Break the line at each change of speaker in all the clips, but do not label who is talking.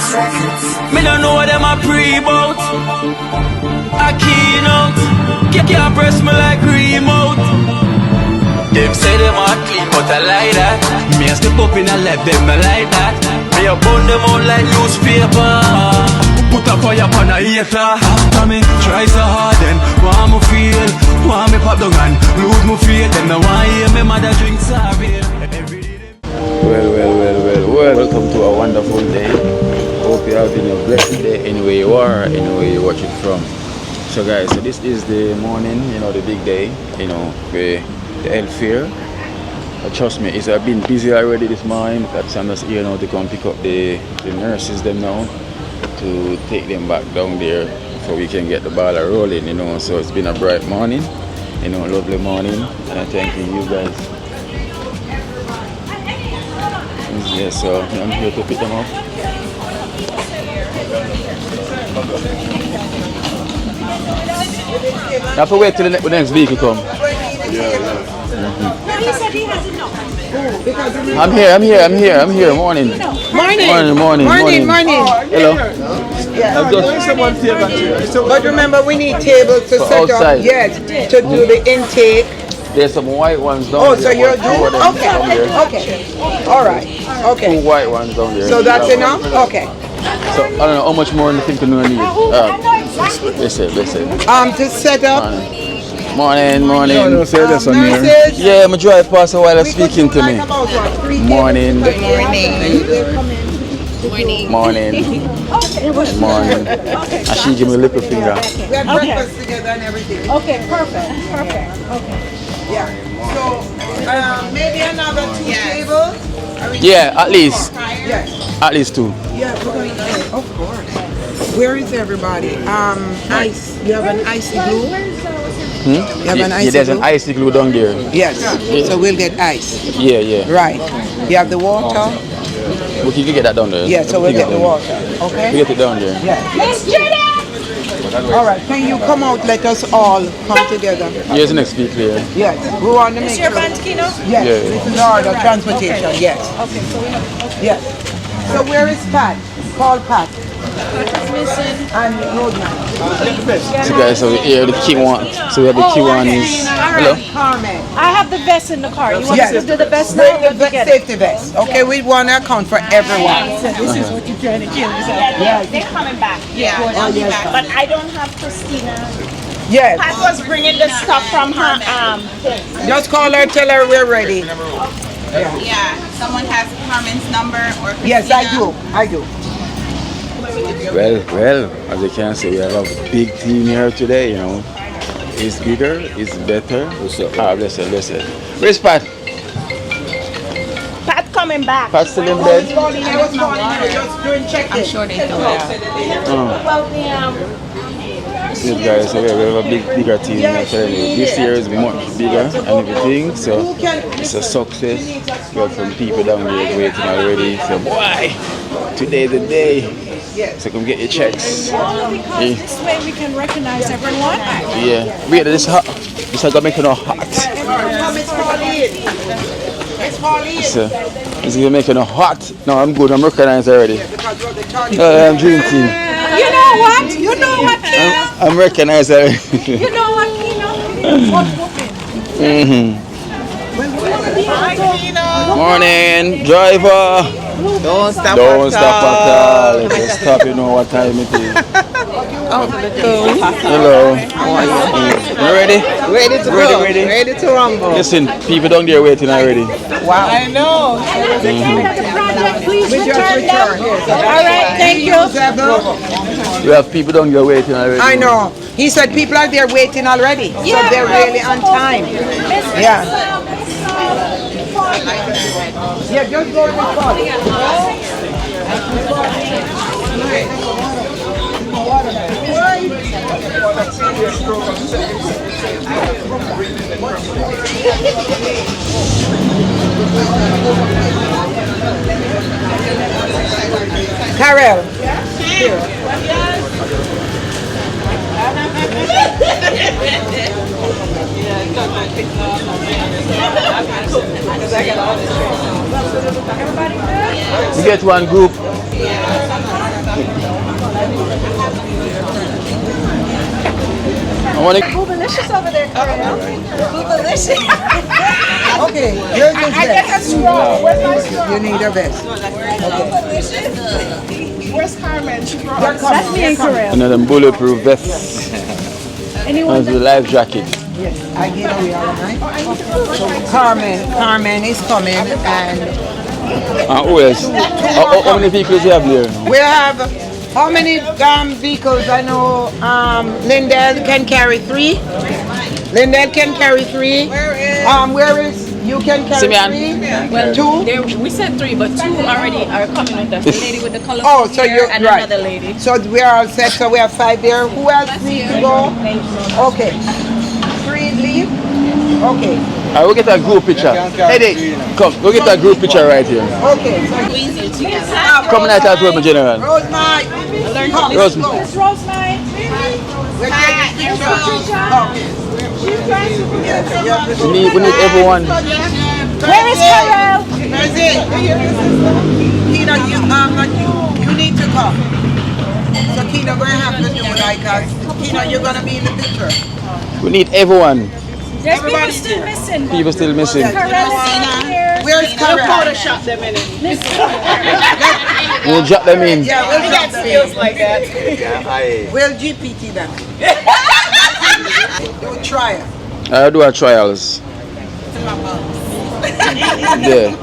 Me don't know what them a pre-bout. Akeynote, can't press me like remote. Them say them a clean, but I like that. Me a step up in a left, them I like that. Me a burn them out like newspaper. Put a fire upon a hater. After me try so hard, then want me feel, want me pop down and lose me faith. Them no want hear me mother drink sorry.
Well, welcome to a wonderful day. Hope you're having a blessed day anywhere you are, anywhere you're watching from. So guys, so this is the morning, you know, the big day, you know, the health fair. But trust me, I've been busy already this morning. So I'm just here now to come pick up the nurses them now, to take them back down there so we can get the ball rolling, you know. So it's been a bright morning, you know, lovely morning, and thanking you guys. Yeah, so I'm here to pick them up. I have to wait till the next vehicle come.
He said he has enough.
I'm here. Morning. Hello.
I'm doing someone favor. But remember, we need tables to set
outside.
up. Yes, to do the intake.
There's some white ones down
Oh,
there.
so you're doing? Okay. All right. Okay.
Two white ones down there.
So that's enough? Okay.
So I don't know how much more you think you need. Listen.
To set up.
Morning.
Nurses.
Yeah, I'm drive past a while speaking to me. Morning. And she give me a little finger.
We had breakfast together and everything.
Okay, perfect. Okay.
Yeah. So maybe another two tables.
Yeah, at least.
Yes.
At least two.
Yeah, we're going to. Of course. Where is everybody? Ice. You have an icy glue? You have an icy
there's
glue?
an icy glue down there.
Yes. So we'll get ice.
Yeah.
Right. You have the water?
We can get that down there.
Yeah, so we'll get the water. Okay?
We get it down there.
Yeah. All right. Can you come out? Let us all come together.
Here's the next speaker here.
Yes. We want to make
Your
sure.
band, Kino?
Yes.
Yeah.
This is order transportation. Yes.
Okay, so we have.
Yes. So where is Pat? Call Pat. And Roadman.
So guys, so here the key one. So we have the key one is. Hello.
Carmen.
I have the vest in the car. You want
Yes.
us to do the vest now?
Bring the safety vest. Okay, we want to account for everyone.
This is what you're trying to kill yourself.
Yeah.
They're coming back. Yeah, they'll be back. But I don't have Christina.
Yes.
Pat was bringing the stuff from her thing.
Just call her, tell her we're ready.
Yeah, someone has Carmen's number or Christina.
Yes, I do.
Well, as you can see, we have a big team here today, you know. It's bigger, it's better. Listen. Where's Pat?
Pat coming back.
Pat's still in bed?
I was calling you, just doing check-in.
Sure they do that.
Yes, guys, so we have a bigger team here today. This year is much bigger and everything, so it's a success. We have some people down there waiting already. So, boy, today's the day. So come get your checks.
This way we can recognize everyone.
Yeah. Wait, this hot. This is gonna make it all hot. So, it's gonna make it all hot. No, I'm good. I'm recognized already. I'm drinking.
You know what, Kino?
I'm recognized already.
You know what, Kino?
Morning, driver.
Don't stop
at all. Just stop. You know what time it is. Hello. You ready?
Ready to go. Ready to rumble.
Listen, people down there waiting already.
Wow. I know.
Please
We just
return them.
returned.
All right, thank you.
We have people down there waiting already.
I know. He said people are there waiting already. So they're really on time. Yeah. Yeah, just go to the call. Carol. Here.
You get one group. I want to.
Boobalicious over there, Carol. Boobalicious.
Okay, here's the
I get
vest.
a straw. Where's my straw?
You need a vest.
Where's Carmen? She brought
They're coming.
That's me and Carol.
Another bulletproof vest.
Anyone?
That's the life jacket.
Yes, I get away all night. So Carmen is coming, and
Who else? How many vehicles you have there?
we have how many vehicles? I know Lindell can carry 3. Lindell can carry 3. Where is you can carry
Simeon.
3?
Well,
2.
there, we said 3, but 2 already are coming with us. The lady with the colorful
Oh, so
hair
you're
and
right.
another lady.
So we are all set. So we have 5 there. Who else needs to go? Okay. 3 leave. Okay.
Alright, we'll get a group picture. Eddie, come, we'll get a group picture right here.
Okay. So
Easier together.
Come and I talk to my general.
Rosemary. Come.
Rosemary.
It's Rosemary.
We're taking pictures.
We need everyone.
Where is Carol?
That's it. Kina, you need to come. So Kina, we're gonna have to do like us. Kina, you're gonna be in the picture.
We need everyone.
There's people still missing.
People still missing.
Carol is here.
Where's Carol?
Photoshop them in it.
We'll drop them in.
Yeah, we'll drop them.
Feels like that.
We'll GPT them. Do trial.
I'll do our trials. Yeah.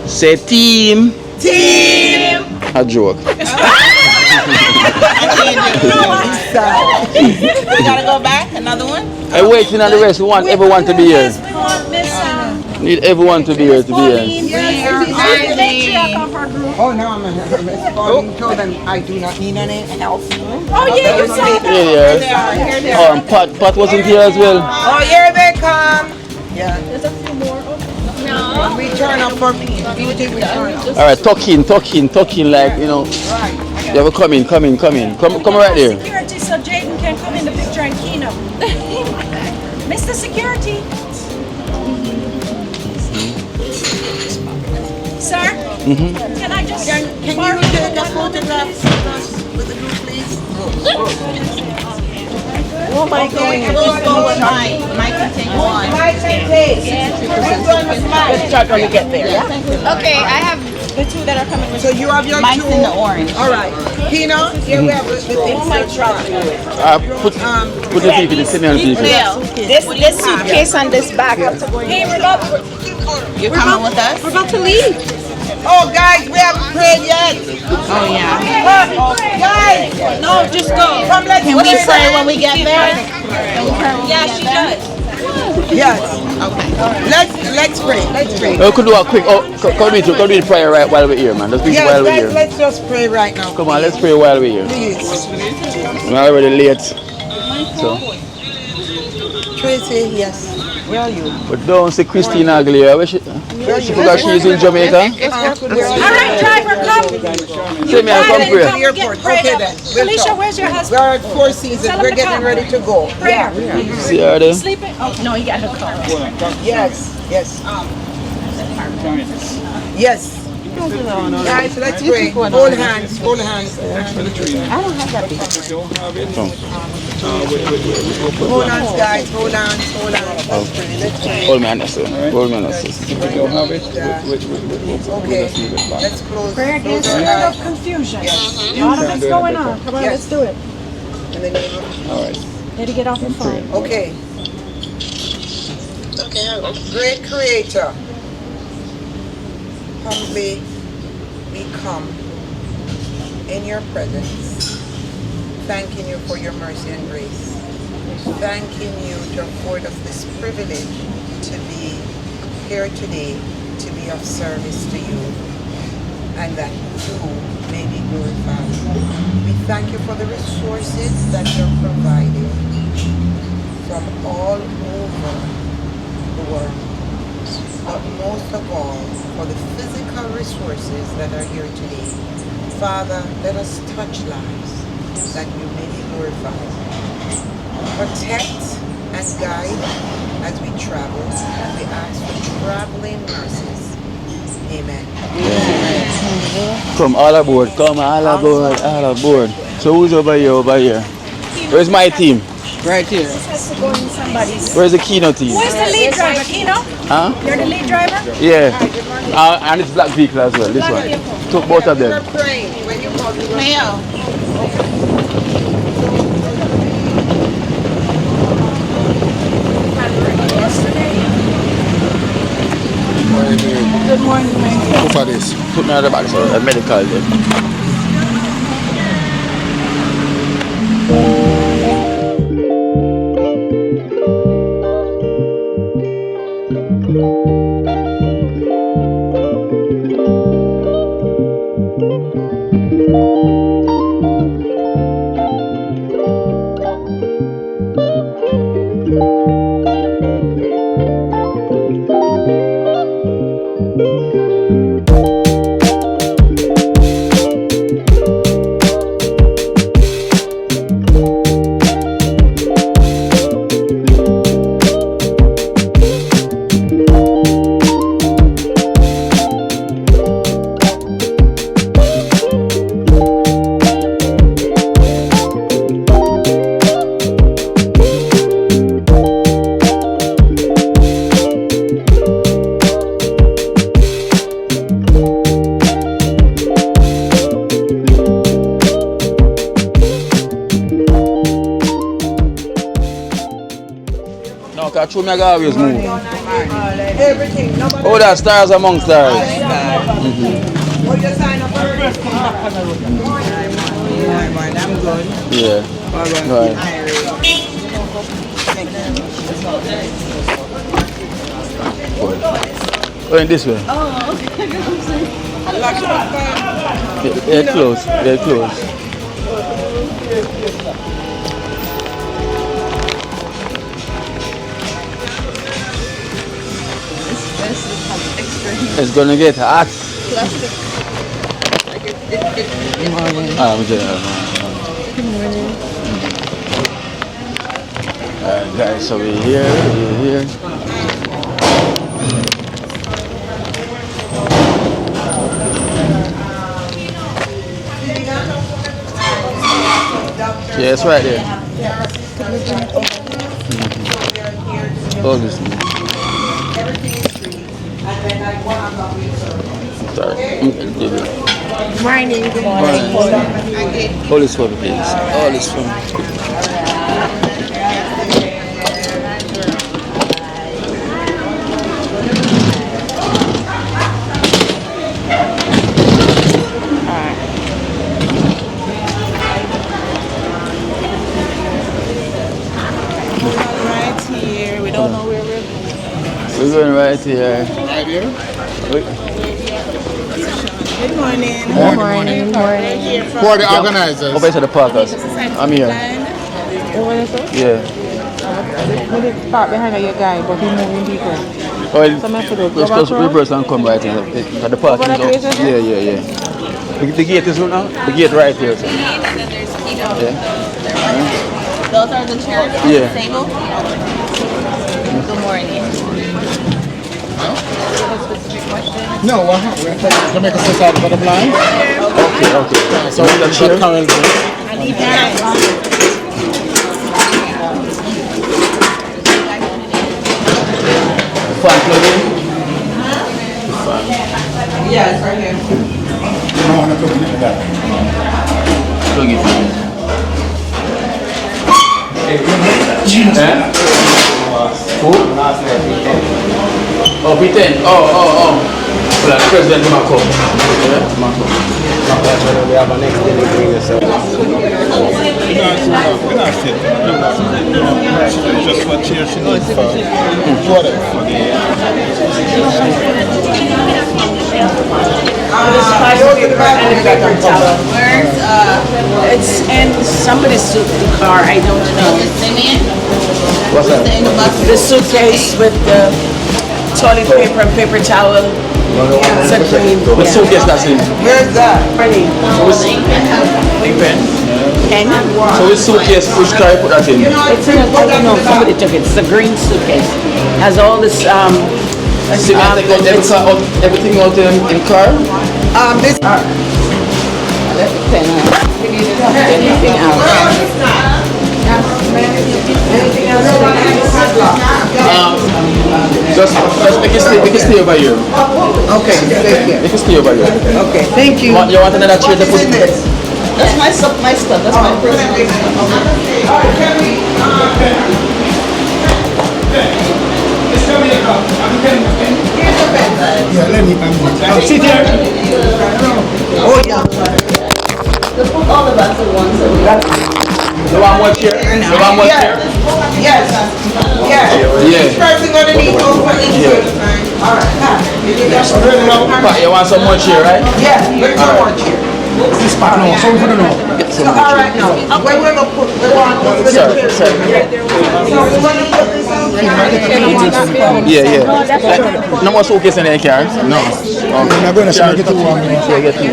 Say team.
Team.
A joke.
We gotta go back. Another one.
I'm waiting on the rest. We want everyone to be here.
Yes, we want Miss
Need everyone to be here.
Pauline. She's the matriarch of our group.
Oh no, I'm Pauline told them I do not need any help.
Oh yeah, you said that.
Yeah. Oh, and Pat wasn't here as well.
Oh, here they come. Yeah.
There's a few more.
When we turn up for beauty, we turn up.
All right, talk in, like, you know. You have to come in. Come right there.
Security, so Jaden can come in the picture and keynote. Mr. Security. Sir, can I just
Can you take a photograph with the group, please?
Oh my God. Let's go with Mike. Mike can take one.
Mike can take.
Let's start when we get there.
Okay, I have the 2 that are coming with
So you have your
Mike's
2.
in the orange.
All right. Kina, here we have the
Put the people, the senior people.
This suitcase on this bag.
Hey,
You're coming with us?
we're about to leave.
Oh, guys, we haven't prayed yet.
Oh yeah.
Guys,
No, just go.
come, let's
Can we pray when we get there?
Yeah, she does.
Yes. Okay. Let's pray. Let's pray.
We could do a quick. Come in prayer right while we're here, man. Let's do it
Yes,
while we're
guys,
here.
let's just pray right now.
Come on, let's pray while we're here.
Please.
We're already late. So,
Tracy, yes. Where are you?
but don't say Christina Aguilera. Where she forgot she's in Jamaica.
All right, driver, come.
Say me, I come pray.
The airport. Okay then. We'll
Felicia,
talk.
where's your
We're
husband?
at Four Seasons.
Tell him
We're
to
getting
come.
ready to go.
Prayer.
See her there.
Sleeping? Oh, no, he got no car.
Yes. Yes. Yes. Guys, let's pray. Hold hands. Hold hands. Hold hands, guys. Hold hands. Hold hands. Let's pray. Let's pray.
Hold me on this, sir. Hold me on this.
Okay. Let's close.
Prayer against
close our
spirit
eyes.
of confusion. A lot of it's going on. Come on,
Yes.
let's do it.
In the name of
Need to get off the phone.
Okay. Great Creator, humbly we come in your presence, thanking you for your mercy and grace, thanking you to afford us this privilege to be here today, to be of service to you, and that you may be glorified. We thank you for the resources that you're providing from all over the world, but most of all for the physical resources that are here today. Father, let us touch lives that you may be glorified. Protect and guide as we travel, and we ask for traveling mercies. Amen.
Come all aboard, come all aboard, all aboard. So who's over here, over here? Where's my team?
Right here.
Where's the Keynote team?
Who's the lead driver, Kino?
Huh?
You're the lead driver?
Yeah. And it's black vehicle as well, this one. Took both of them.
Mayo.
Good morning, man. Who for this?
Put me on the back, so a medical then. True, me always move.
Everything. Nobody.
Oh, that stars among stars.
Will you sign up for it? I'm good.
Yeah. Right. Going this way. They're close. They're close. It's gonna get hot.
Good morning.
Good morning. Alright guys, so we're here. Yeah, it's right there. Obviously.
Morning, good morning.
All is for me, please. All is for me.
Right here. We don't know where we're going.
We're going right here.
Right here?
Good morning.
Good morning. Who are the organizers?
Over to the parkers. I'm here. Yeah.
We did park behind your guy, but he's moving people.
Oh, we're supposed to reverse and come right in. The park is up. Yeah. The gate is now. The gate right here. So.
And then there's Akeynote.
Yeah.
Those are the chairs on
Yeah.
the table. Good morning.
No, we're Jamaica Society Butterfly.
Okay.
So we should currently.
Fan plugging.
Yeah, it's right here.
Plug it. Who? Oh, B10. Oh. Well, the president of Marco.
We have a next delivery, so.
Just what chair she needs
It's in somebody's car, I don't know.
What's that?
The suitcase with the toilet paper and paper towel.
The suitcase that's in.
Where's that?
And
So this suitcase, which car you put that in?
it's in a, no, somebody took it. It's a green suitcase. Has all this
So you take out everything out in car?
This.
Anything else?
Just make it stay over here.
Okay, thank you.
Make it stay over here.
Okay, thank you.
You want another chair to put?
That's my stuff, that's my personal
Yeah, let me come. Sit here.
Oh yeah.
all of us at once.
You want more chair? You want more chair?
Yes. Yes.
Yeah.
Each person gonna need one for each person. All right.
But you want some more chair, right?
Yeah. Bring some more chair.
This part now, so for the now.
So all right now. Where we're gonna put the one for the chair. So we're gonna put this on.
Yeah. Like, no more suitcase in there, car? No.
I'm not going to make it too long.
Yeah, get two.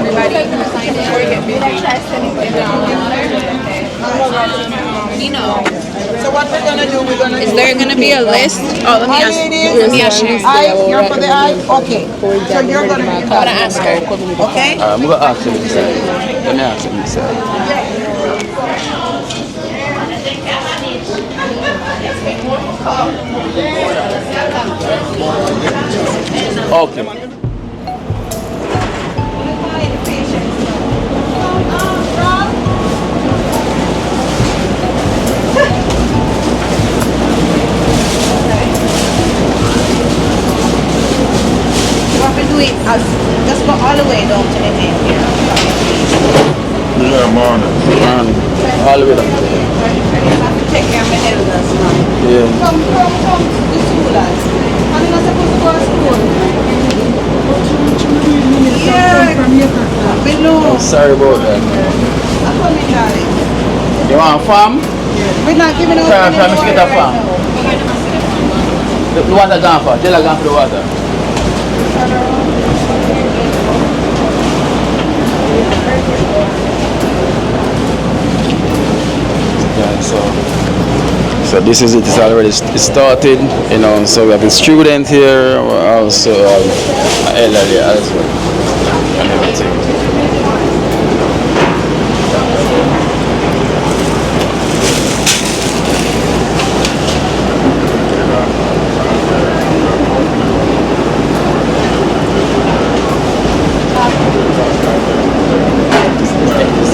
So what we're gonna do, we're gonna.
Is there gonna be a list? Oh, let me ask. Let me ask you.
Eyes, you're for the eyes? Okay. So you're gonna be.
I'm gonna ask her.
Okay?
I'm going to ask you inside. Let me ask you inside. Okay.
What we do it as just go all the way down to the end here.
Yeah, morning.
All the way down.
Take care of my elders now.
Yeah.
Come. The school lads. I'm not supposed to go to school. Yeah. Below.
Sorry about that.
I'm coming, darling.
You want a farm?
We're not giving out
Try
any
to get a farm. The water gone for. Tell her gone for the water. Yeah, so this is it. It's already started, you know. So we have a student here, also elderly as well, and everything.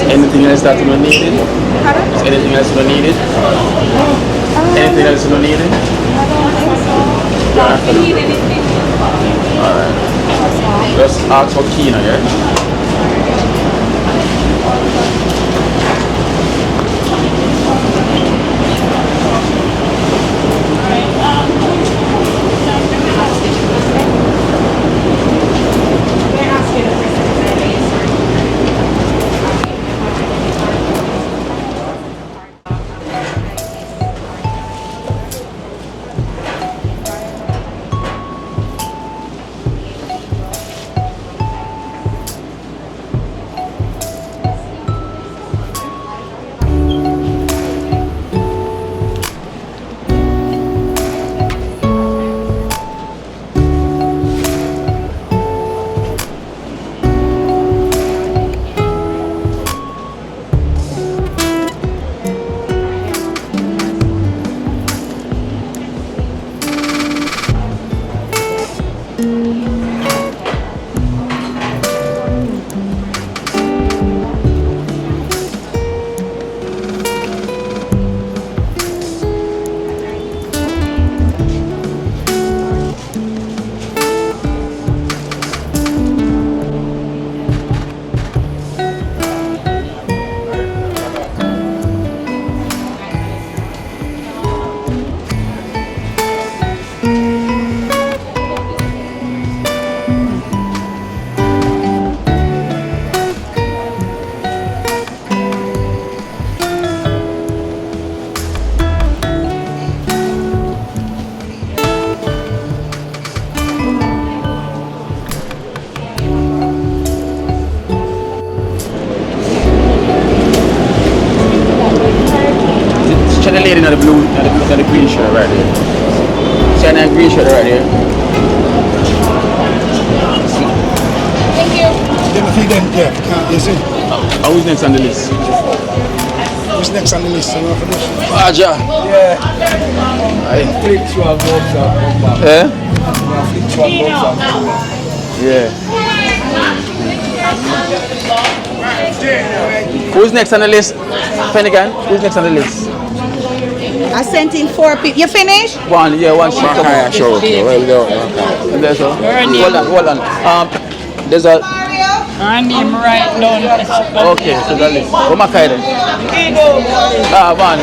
Anything else that you don't need it? Is anything else you don't need it? Anything else you don't need it? I don't think so. Alright. Just ask for Kina, yeah? Check the lady in the blue, in the green shirt right there. Check that green shirt right there.
Thank you.
feed them, yeah. You see?
Who's next on the list?
Who's next on the list? So for this.
Aja.
Yeah. I flick through a box and come back.
Eh?
I flick through a box and come back.
Yeah. Who's next on the list? Finnegan, who's next on the list?
I sent in 4 people. You finished?
One sheet.
Makaya, sure. Okay, well, no.
There's a, hold on. There's a.
Her name right down.
Okay, so that list. Who Makai then? One.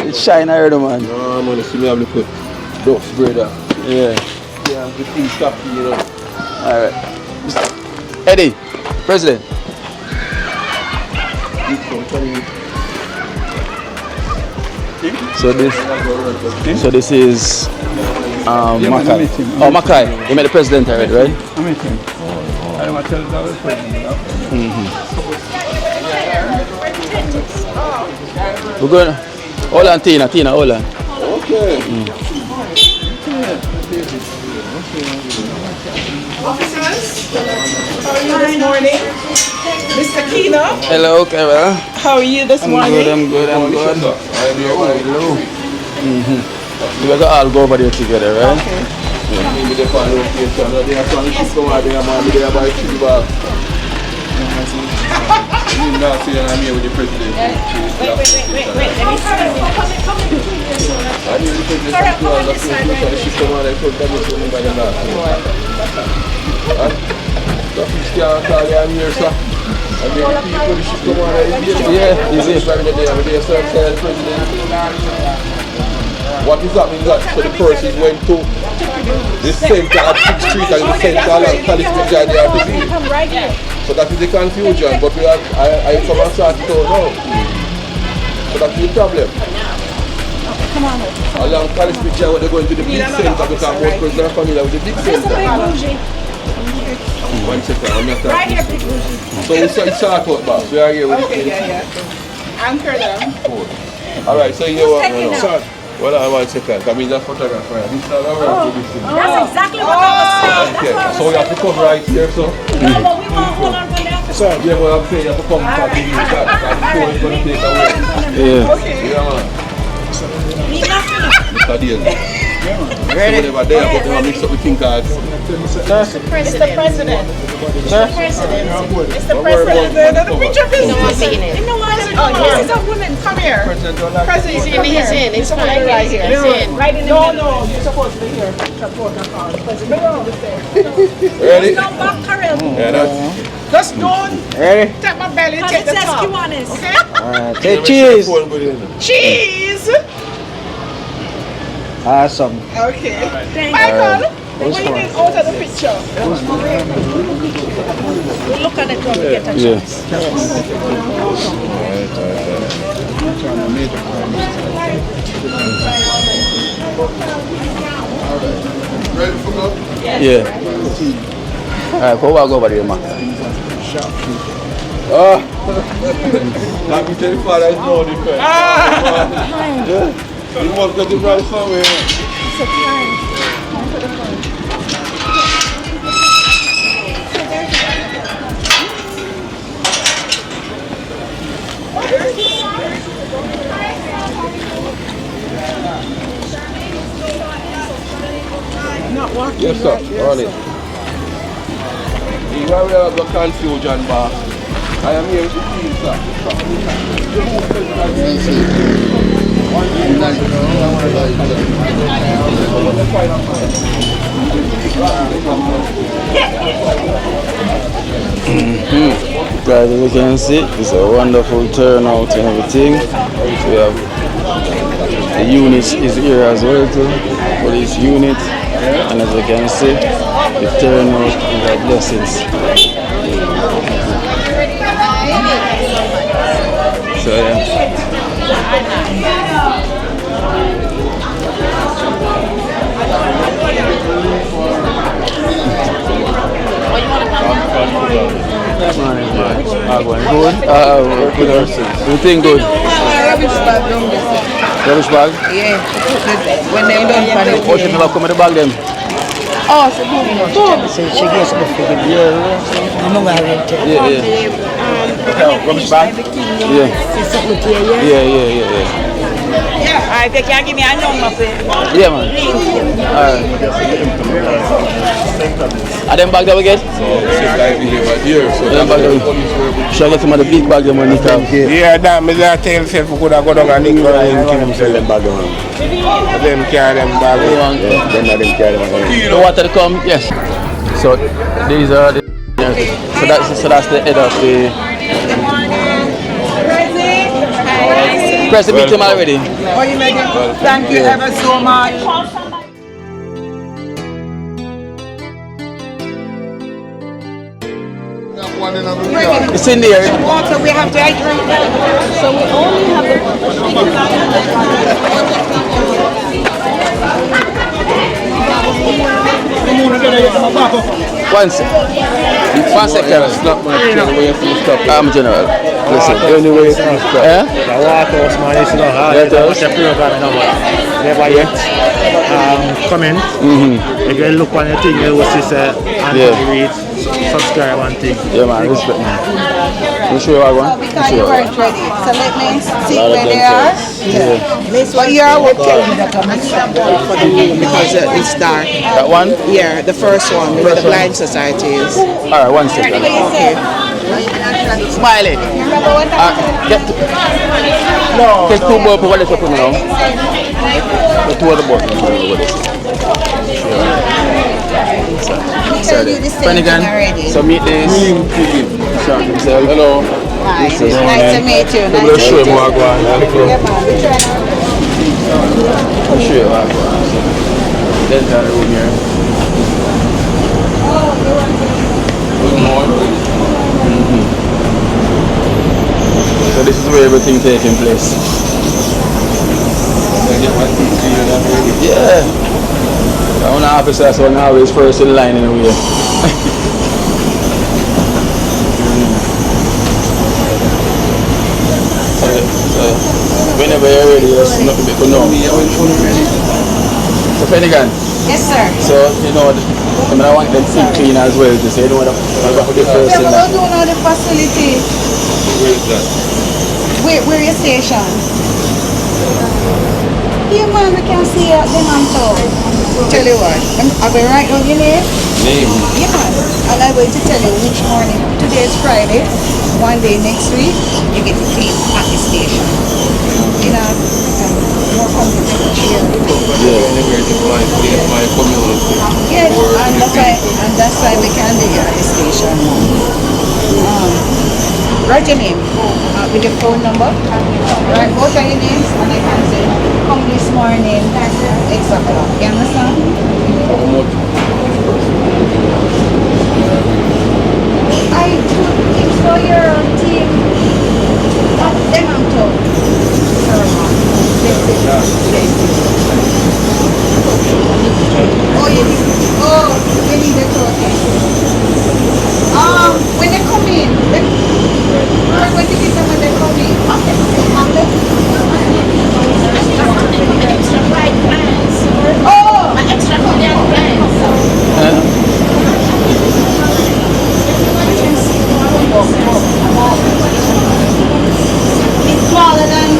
It's shine already, man.
No, man, see me have to put dust brother.
Yeah.
Yeah, the thing stop, you know.
Alright. Eddie, President. So this is Makai. Oh, Makai. You met the president already, right?
I met him. I want to tell you that was president.
We're going. Hold on, Tina, hold on.
Okay.
Officers, how are you this morning? Mr. Akeynote,
Hello, Carol.
how are you this morning?
I'm good.
I'm here by Hello.
We got all go over there together, right?
Maybe they find location. They are trying to come out there, man. They are by Chiba. I'm not saying I'm here with the president.
Wait. Let me see.
I need the president to all the people. She come out and put them in by the last. The fish can't call you I'm here, sir. And then the people, she come out and
Yeah, is it?
they start saying president. What is happening is that so the person went to the center of 6th Street and the center along California they are busy. So that is the confusion, but we are, I come and start to know. So that is the problem. Along California where they're going to the big center because most persons are familiar with the big center. 1 second, I'm not talking. So we start out, boss. We are here with the
Anchor them.
Alright, so you want well, I want to second. I mean, that's photographer. This is not our
That's exactly what I was saying.
Okay, so we have to come right here, so.
No, but we won't hold on for that.
So, yeah, but I'm saying you have to come back in the back because the phone is going to take away.
Yeah.
Yeah, man. Mr. Dale.
Ready?
So whenever they are, but they mix up the thing cards.
Mr. President.
Sir?
Mr. President. The picture is this is a woman. Come here. President, he's in. It's fine. Right here. Right in the middle. No, you're supposed to be here.
Ready?
Don't back Karel.
Yeah, that's.
Just don't
Ready?
take my belly, take the top. Okay?
Say cheese.
Cheese.
Awesome.
Okay. Michael, when you get out of the picture.
We'll look at it when we get a chance.
Ready for go?
Yeah. Alright, go over there, man.
Ah! Let me tell you, father, it's no different. Yeah. You must get it right somewhere.
It's a time.
Yes, sir. On it. You are aware of the confusion, boss. I am here with the team, sir.
Guys, as you can see, it's a wonderful turnout and everything. We have the unit is here as well too, police unit, and as you can see, the turnout is a blessings. So yeah. Good. Everything good.
bag down this.
Rubbish bag?
Yeah. When they done for the
Oh, she never come in the bag then?
Oh, so boom.
She gets the figure.
Yeah. Rubbish bag? Yeah. Yeah.
Alright, they can't give me a number for it.
Yeah, man. Alright. Are them bag that we get? Should I get some of the big bag them on the top?
Yeah, that me just tell yourself we could have gone down and Nick and kill himself them bag on. Them carry them bag on. Them carry them on.
The water come? Yes. So these are the so that's the head of the Press the meet him already.
Oh, you made it. Thank you ever so much.
It's in there.
Water, we have to drink.
So we only have
One second.
Stop my stop.
I'm general. Listen, the only way is to stop.
The water was man, it's not hard. What's the program now? Never yet. Comment. If you look on the thing, you will see Anthony Reid, subscribe and thing.
Yeah, man, respect, man. You sure I want?
Because you weren't ready. So let me see where they are.
This one you are okay with the for the room because it's dark.
That one?
Yeah, the first one where the blind society is.
Alright, 1 second.
Okay.
Smile it. Take two more for what it's open now. The two other boys. Finnegan, so meet this. Hello.
Hi. Nice to meet you. Nice to meet you. Yeah, man.
I'll show you what there's that room here. Good morning. So this is where everything taking place. Yeah. I want to officer, so I'm always first in line in a way. So whenever you're ready, just not to know. So Finnegan.
Yes, sir.
So you know, I want them to clean as well. To say, you know what the first thing.
I don't know the facility.
Where is that?
Where your station? Yeah, man, we can see them on top. Tell you what, I'm going to write down your name.
Name?
Yeah, man. And I'm going to tell you which morning. Today is Friday. One day next week, you get to clean at the station. You know, more comfortable chair.
My community.
Yes, and that's why we can do it at the station. Write your name with your phone number. Write both of your names and I can say, come this morning, exactly. You understand? I think so your team, them I'm told. You need a token. When they come in, we're going to give them when they come in. Extra white pants. Oh! My extra Korean pants. It's smaller than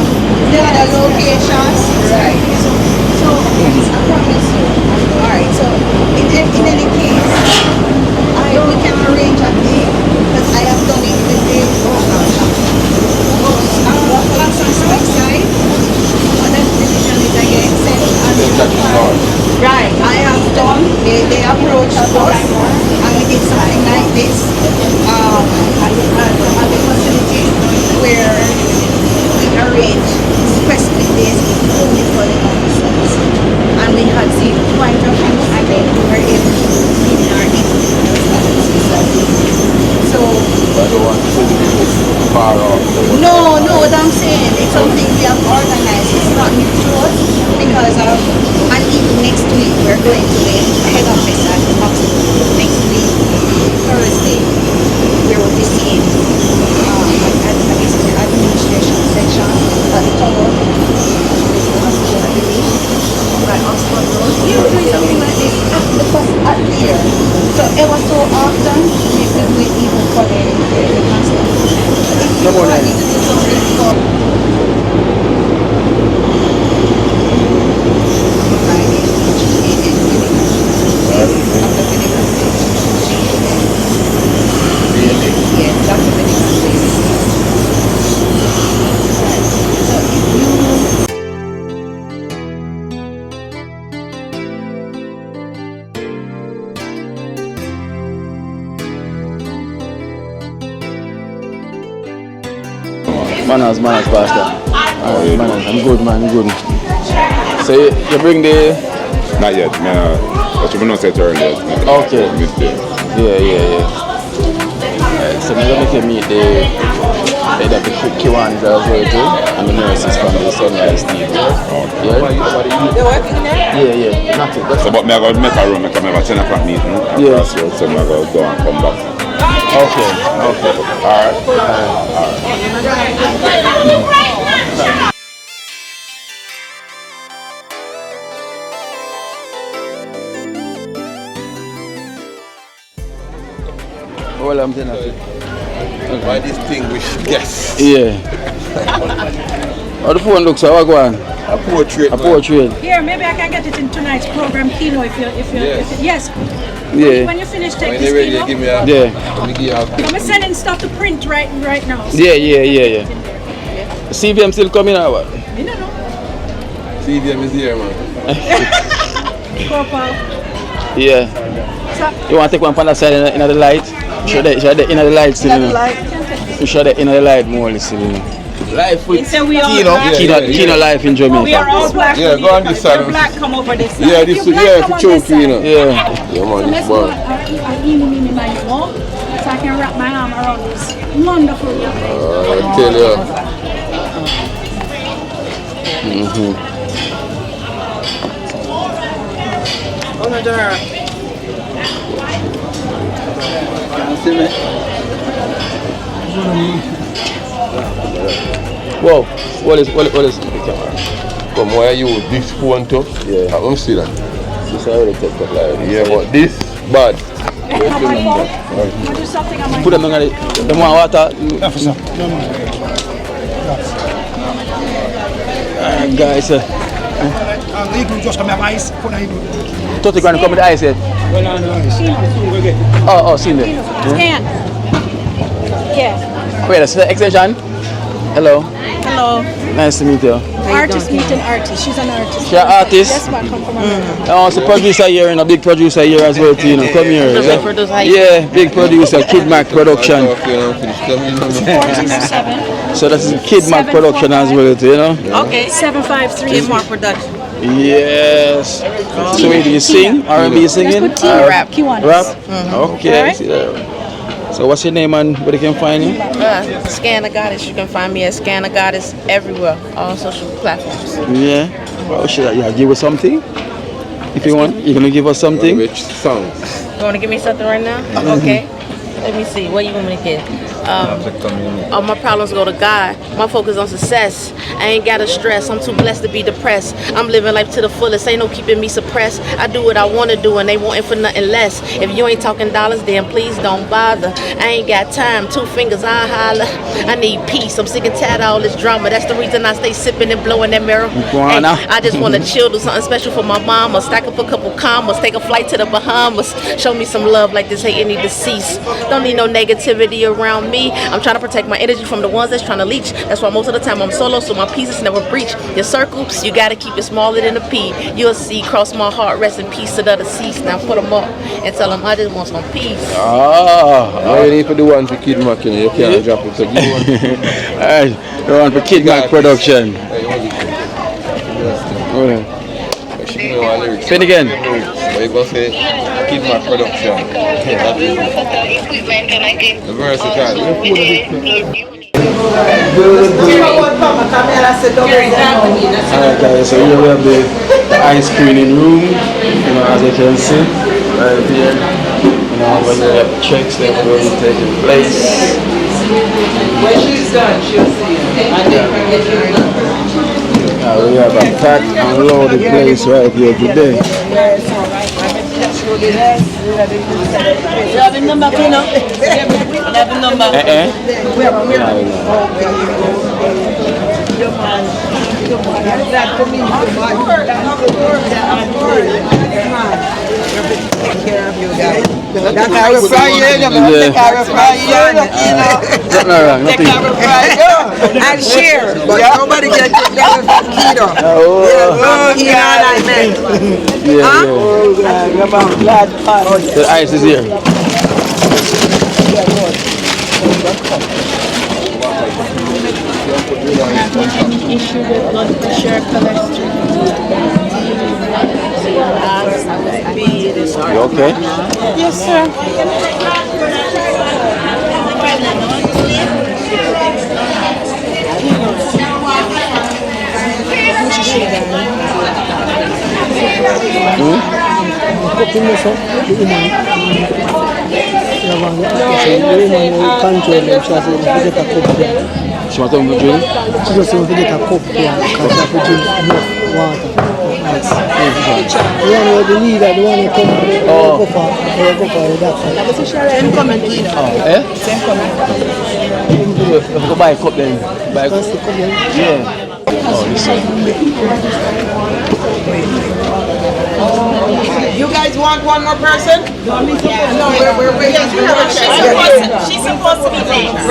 the other locations. Right. So I promise you. Alright, so in any case, we can arrange a day because I have done it the day before. Class on side. And then the division is again.
Manners, Pastor. Alright, manners. I'm good, man. I'm good. So you bring the...
Not yet, man. But you not set earlier.
Okay. Yeah. Alright, so I'm going to meet the key ones as well too, and the nurses from the Sunrise team. Yeah? Yeah. Nothing.
So, but I got to make a room, I have a 10 o'clock meeting.
Yeah.
So I got to go and come back.
Okay. Alright. Well, I'm doing it.
My distinguished guests.
Yeah. How the phone looks? How I go on?
A portrait.
Here, maybe I can get it in tonight's program, Kino, if you yes.
Yeah.
When you finish, take
When
this
you're ready,
Kino.
give me a...
Yeah.
I'm sending stuff to print right now. So
Yeah. CVM still coming or what?
I don't know.
CVM is here, man.
Corporal.
Yeah. You want to take one from that side in the light? Show the inner the light still. You show the inner the light more still. Life with Kino life in Jamaica.
We are all black.
Yeah, go on this side.
You're black, come over this side.
Yeah, this is choke, you know.
Yeah,
man, this one.
So I can wrap my arm around this wonderful young lady.
I tell you.
Whoa, what is the camera?
Come, why you this phone too?
Yeah.
I don't see that.
This is already take up like.
Yeah, but this bad.
Put them on the more water. Guys,
just come have ice.
30 grand come with the ice yet? Oh, seen it.
Scan. Yeah.
Wait, that's the extension. Hello.
Hello.
Nice to meet you.
Artist meeting artist. She's an artist.
She's an artist?
Yes, ma'am. Come from America.
Oh, it's a producer here and a big producer here as well too, you know. Come here. Yeah, big producer, Kid Mac Production.
1407.
So this is Kid Mac Production as well too, you know.
Okay. 753. Kid Mac Production.
Yes. So wait, do you sing? R&B singing?
Rap.
Rap? Okay. I see that. So what's your name and where they can find you?
Scan the Goddess. You can find me at Scan the Goddess everywhere, all social platforms.
Yeah. Well, should I give us something? If you want, you're gonna give us something?
Which song?
You want to give me something right now? Okay. Let me see. What you want me to get? All my problems go to God. My focus on success. I ain't gotta stress. I'm too blessed to be depressed. I'm living life to the fullest. Ain't no keeping me suppressed. I do what I want to do and they want it for nothing less. If you ain't talking dollars, then please don't bother. I ain't got time. 2 fingers, I holler. I need peace. I'm sick and tired of all this drama. That's the reason I stay sipping and blowing that mirror. Hey, I just want to chill, do something special for my mama. Stack up a couple commas. Take a flight to the Bahamas. Show me some love like this hate need to cease. Don't need no negativity around me. I'm trying to protect my energy from the ones that's trying to leech. That's why most of the time I'm solo, so my pieces never breach. Your circle, you gotta keep it smaller than a pea. You'll see, cross my heart, rest in peace to the deceased. Now put them up and tell them I just want some peace.
Now you need to do one for Kid Mac, you know. You can't drop it. So give one.
Alright, the one for Kid Mac Production. Spin again.
What you gonna say? Kid Mac Production. The versatile.
Alright guys, so here we have the ice screening room, you know, as you can see, right here. You know, when you have checks that will be taking place.
When she's done, she'll see you.
We have a packed and loaded place right here today.
You have a number, you know? You have a number.
Take care of you guys.
That's how we fry you, you know. Take care of fry you, you know. Take care of fry you.
And share, but nobody can take that from Keto. Keto and I met.
The ice is here.
Any issue with blood pressure, cholesterol?
You okay?
Yes, sir.
She want to drink?
She just want to get a cup here because she have to drink enough water. Nice. The one where the leader, the one who come go for the doctor.
Same comment.
Eh?
Same comment.
Go buy a cup then. Buy a cup. Yeah. Oh, this one.
You guys want one more person? No, we're waiting.
She's supposed to be next.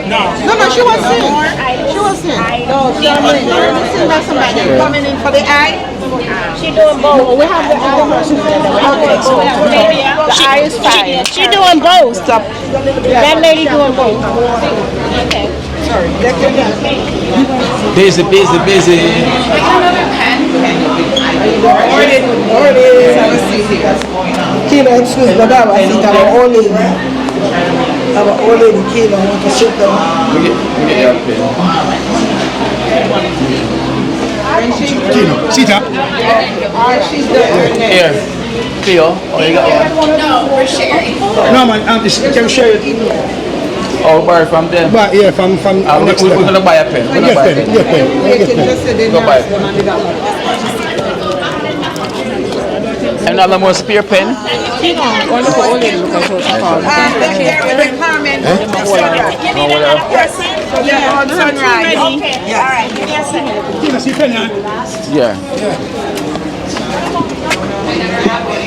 No, she was in. She was in. No, she was in by somebody coming in for the eye.
She doing both. We have the eye versus the eye is fine. She doing both. That lady doing both. Okay.
Sorry.
Busy.
Kilo, excuse me, madam, I think our old lady Kilo want to sit down.
Kilo, sit up.
Here. Cleo, oh, you got one?
No, we're sharing.
No, man, can share it.
Oh, buy from them?
But yeah, from
we're going to buy a pen.
Get pen.
Go buy a pen. Another more spare pen? Yeah.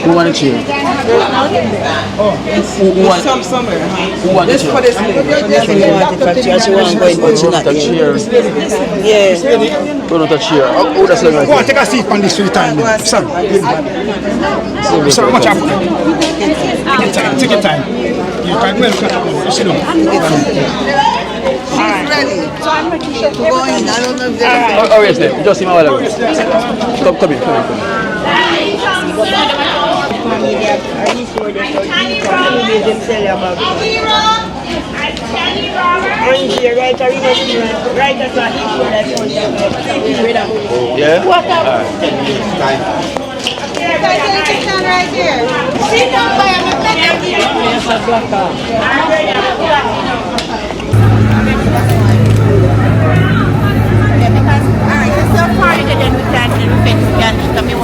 Who want a chair? Who want somewhere? Who want a chair?
Yes.
Go to the chair. Oh, that's like
go on, take a seat on this 3 times. Sorry. Sorry, much happened. Take your time. You can well sit down.
She's ready. So I'm making sure to go in. I don't know if they're
Oh, yes, then. Just see my wallet. Come in. Yeah?
right here. Sit down by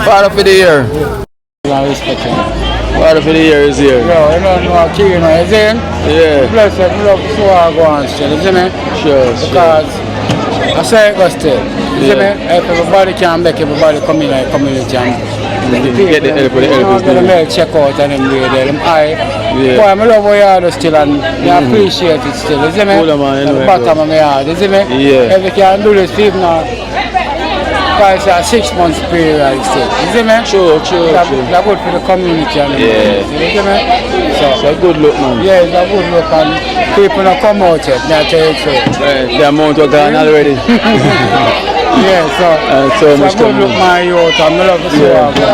Part of the year. Part of the year is here.
Yo, you don't know Akeynote, is it?
Yeah.
Bless it, love to see what I go on still, isn't it?
Sure.
Because I say it goes still, isn't it? If everybody can make everybody come in like community and
get the help with the help.
Get them help check out and them way there, them eye. Boy, I love what you are still and I appreciate it still, isn't it?
Cool, man, anyway,
at the bottom of my heart, isn't it?
Yeah.
If you can do this, people now. It's a 6 months period still, isn't it?
True.
That's good for the community and
yeah.
Isn't it? So
it's a good look, man.
Yeah, it's a good look and people don't come out yet, I tell you so.
The amount of gone already.
Yeah, so
much
a good look my youth and I love to see what you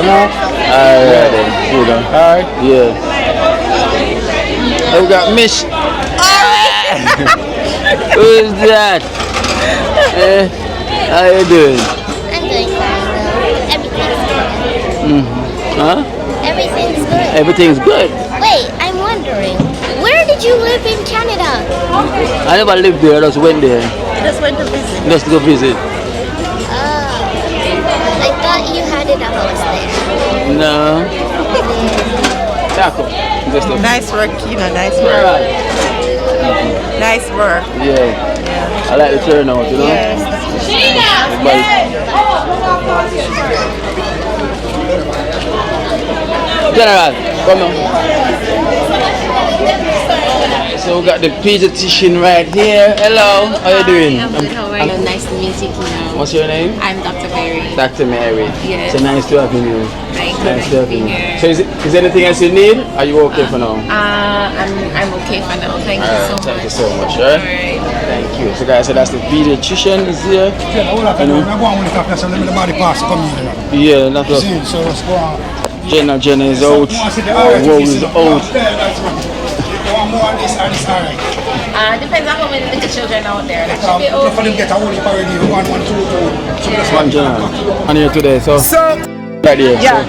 know?
Alright then, good on.
Alright?
Yeah. We got Mish. Who's that? How you doing?
I'm doing fine though. Everything's good.
Huh?
Everything's good.
Everything's good.
Wait, I'm wondering, where did you live in Canada?
I never lived there, I just went there.
You just went to visit?
Just to go visit.
I thought you had a house there.
No.
Nice work, Kina, nice work. Nice work.
Yeah. I like the turnout, you know?
Yes.
General, come on. So we got the pediatrician right here. Hello, how you doing?
I'm good. How are you? Nice to meet you, Kino.
What's your name?
I'm Dr. Berry.
Dr. Mary.
Yes.
So nice to have you.
Thank you.
Nice to have you. So is there anything else you need? Are you okay for now?
I'm okay for now. Thank you so much.
Thank you so much. All right. Thank you. So guys, so that's the pediatrician is here. Yeah, not us. Jenna is out. Woe is out.
Depends on how many little children out there. That should be okay.
One Jenna. I'm here today, so right here.
Yeah.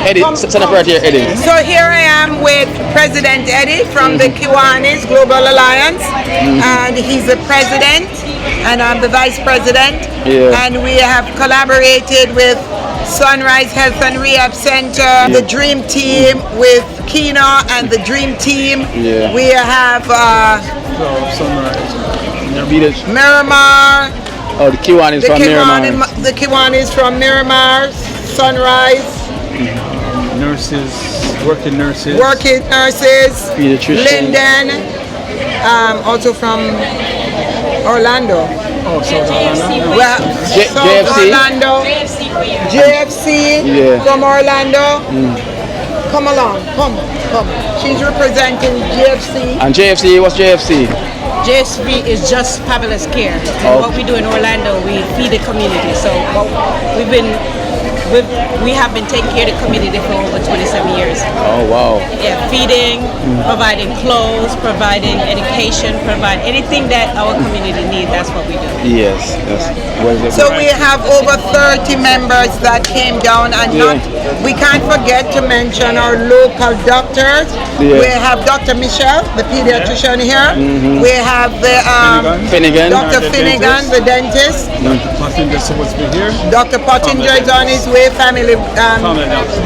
Eddie, stand up right here, Eddie.
So here I am with President Eddie from the Kiwanis Global Alliance, and he's the president, and I'm the vice president.
Yeah.
And we have collaborated with Sunrise Health and Rehab Center, the Dream Team with Kina and the Dream Team.
Yeah.
We have Miramar.
Oh, the Kiwanis from Miramar.
The Kiwanis from Miramar, Sunrise.
Nurses, working nurses.
Pediatrician.
Linden, also from Orlando.
Oh, South Orlando.
Well,
JFC.
Orlando. JFC from Orlando. Come along, come. She's representing JFC.
And JFC, what's JFC?
JSV is Just Fabulous Care. And what we do in Orlando, we feed the community. So we have been taking care of the community for over 27 years.
Oh, wow.
Yeah, feeding, providing clothes, providing education, provide anything that our community needs. That's what we do.
Yes.
So we have over 30 members that came down, and we can't forget to mention our local doctors.
Yeah.
We have Dr. Michelle, the pediatrician here. We have the
Finnegan.
Dr. Finnegan, the dentist.
Dr. Pottinger is supposed to be here.
Dr. Pottinger is on his way, family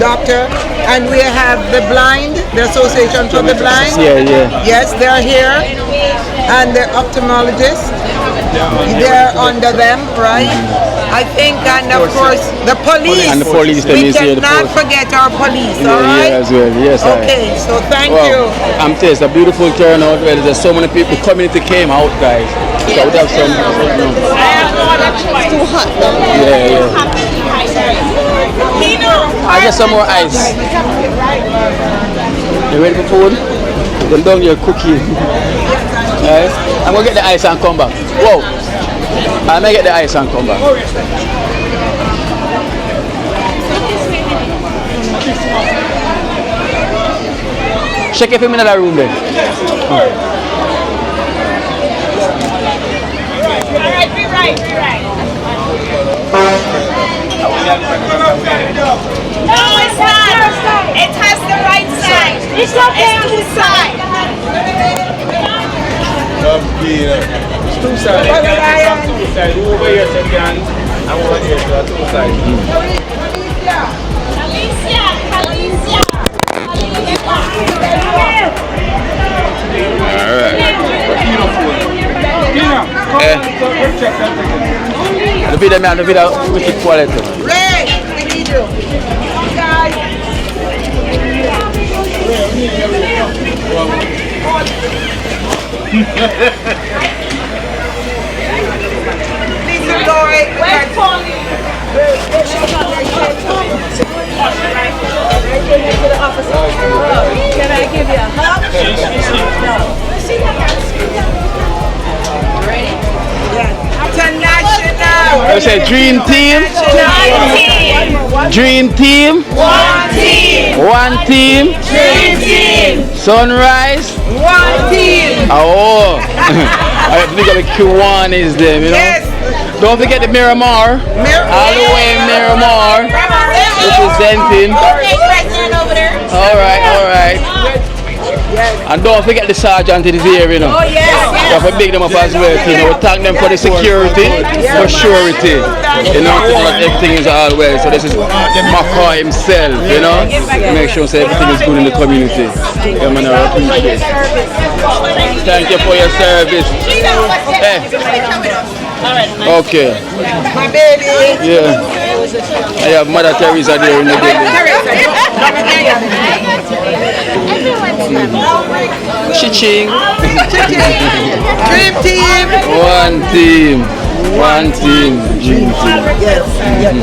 doctor. And we have the blind, the Association for the Blind. Yes, they're here. And the ophthalmologist. They're under them, right? I think, and of course, the police.
And the police,
we cannot forget our police, all right?
Yeah, as well. Yes,
okay, so thank you.
I'm telling you, it's a beautiful turnout. Well, there's so many people. The community came out, guys. So we have some.
It's too hot though.
Yeah. I get some more ice. You ready for food? Then down your cookie. Alright? I'm gonna get the ice and come back. Whoa! I'm gonna get the ice and come back. Check if I'm in another room then.
Alright, be right. No, it's not. It has the right side. It's two sides.
It's two sides. Two sides. Over here, so can. I'm over here, so two sides.
The video wicked quality.
Ray, we need you. Come guys. Please enjoy. Where's Tony?
Can I give you a hug?
Ready? International.
I said Dream Team. Dream Team. One team.
Dream Team.
Sunrise.
One team.
Oh. I think the Kiwanis them, you know.
Yes.
Don't forget the Miramar. All the way in Miramar. Representing. All right. And don't forget the sergeant is here, you know.
Oh yes.
You have to big them up as well, you know. We thank them for the security, for surety. You know, that everything is all well. So this is Maka himself, you know. Make sure so everything is good in the community. Yeah, man, I appreciate it. Thank you for your service. Hey. Okay.
My baby.
Yeah. I have Mother Teresa there in the building. Chi-ching.
Dream Team.
One team. One team, dream team.
Yes, yes.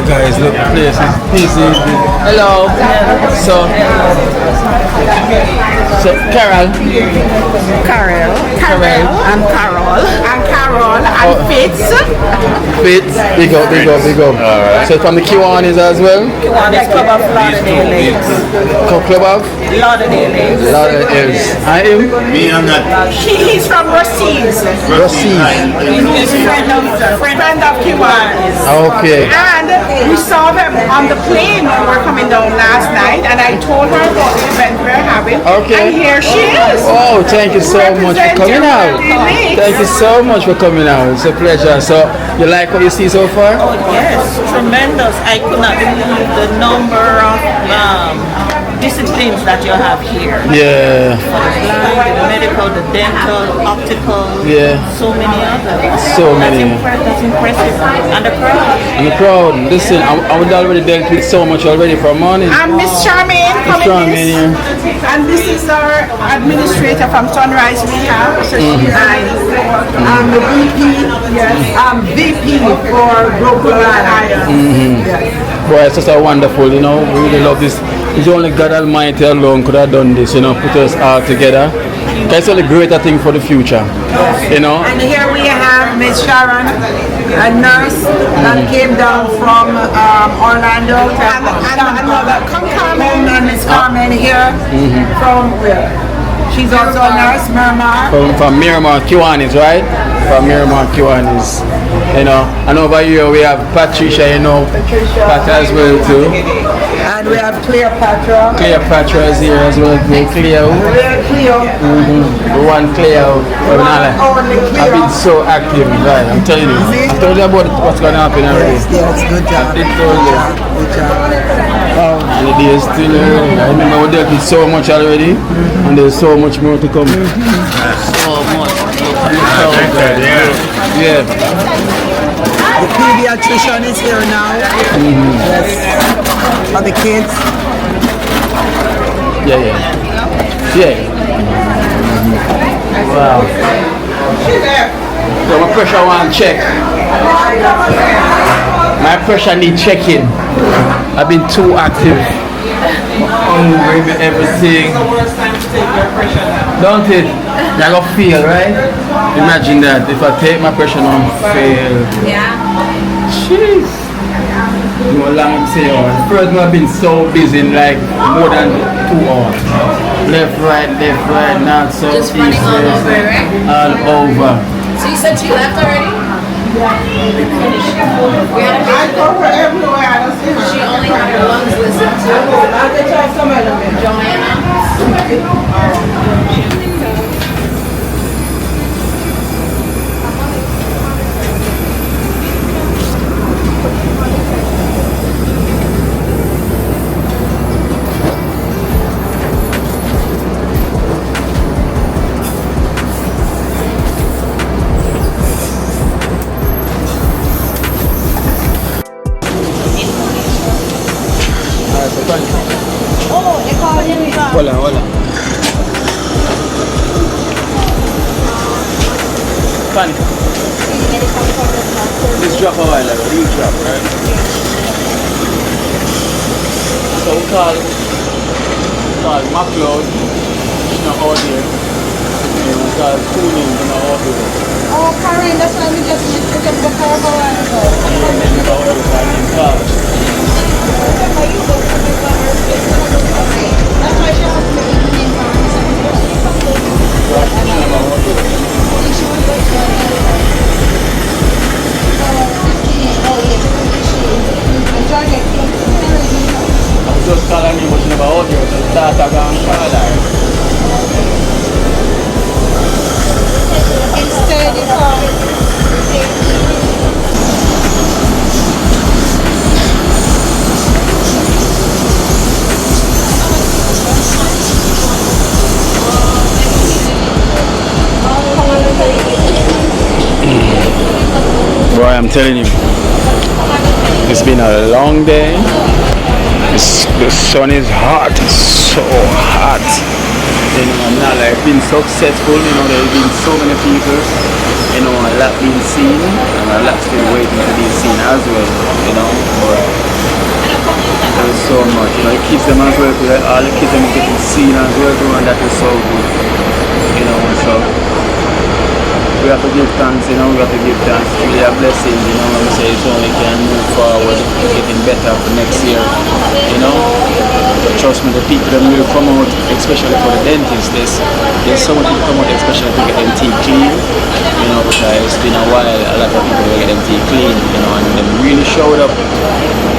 Guys, look, the place is busy. Hello. So Carol.
And Fitz.
Fitz, big up. Alright. So from the Kiwanis as well?
Kiwanis Club of Lauderdale.
Club of?
Lauderdale.
I am?
Me, I'm not.
He's from Rosines. He's a friend of Kiwanis.
Okay.
And we saw them on the plane when we were coming down last night, and I told her about the event we're having.
Okay.
And here she is.
Oh, thank you so much for coming out. Thank you so much for coming out. It's a pleasure. So, you like what you see so far?
Oh yes, tremendous. I could not believe the number of disciplines that you have here.
Yeah.
The medical, the dental, optical, so many others.
So many.
That's impressive. And the crowd.
Listen, I would already dealt with so much already from morning.
I'm Miss Charmaine coming in. And this is our administrator from Sunrise Rehab. So she's I'm the VP. Yes. I'm VP for Global Alliance.
Boy, it's just a wonderful, we really love this. It's only God Almighty alone could have done this, put us all together. It's only a greater thing for the future,
And here we have Miss Sharon, a nurse that came down from Orlando. And another, Carmen and Miss Carmen here from where? She's also a nurse, Miramar.
From Miramar, Kiwanis, right? From Miramar, Kiwanis. And over here we have Patricia, Pat as well too.
And we have Cleopatra.
Cleopatra is here as well. Cleo. The one Cleo. I've been so active, right? I'm telling you. I told you about what's going to happen already.
Yes, good job.
I told you.
Good job.
And it is still early. I remember we dealt with so much already, and there's so much more to come. So much. Yeah.
The pediatrician is here now. Yes. For the kids.
Yeah. Wow. So my pressure want check. My pressure need checking. I've been too active. Hungry, everything. Don't it? I go feel, right? Imagine that. If I take my pressure on fail.
Yeah.
Jeez. Long say first I've been so busy in like more than 2 hours. Left, right, not so
just running all over, right?
All over.
So you said she left already? She only had her lungs listened to. Joanna.
Hola. Funny. This drop a while ago, you drop, right? So we call McLeod, she's not out here. And we call Cooling, she's not out here.
Oh, Karen, that's why we just missed it before a while ago.
And then we got over by the car.
That's why she has to be in the name
I was just calling me, but she never out here, so the data gone paradise.
Instead,
Boy, I'm telling you, it's been a long day. The sun is hot, so hot. You know, not like been successful, you know, there's been so many people, you know, a lot being seen and a lot still waiting to be seen as well, you know, but there's so much, you know, the kids them as well, all the kids them getting seen as well too, and that is so good, you know, so we have to give thanks, you know, we have to give thanks, it's really a blessing, you know, and we say it's only can move forward, getting better for next year, you know. Trust me, the people that will come out, especially for the dentists, there's so much people come out, especially to get them teeth clean, you know, because it's been a while, a lot of people will get them teeth clean, you know, and they really showed up,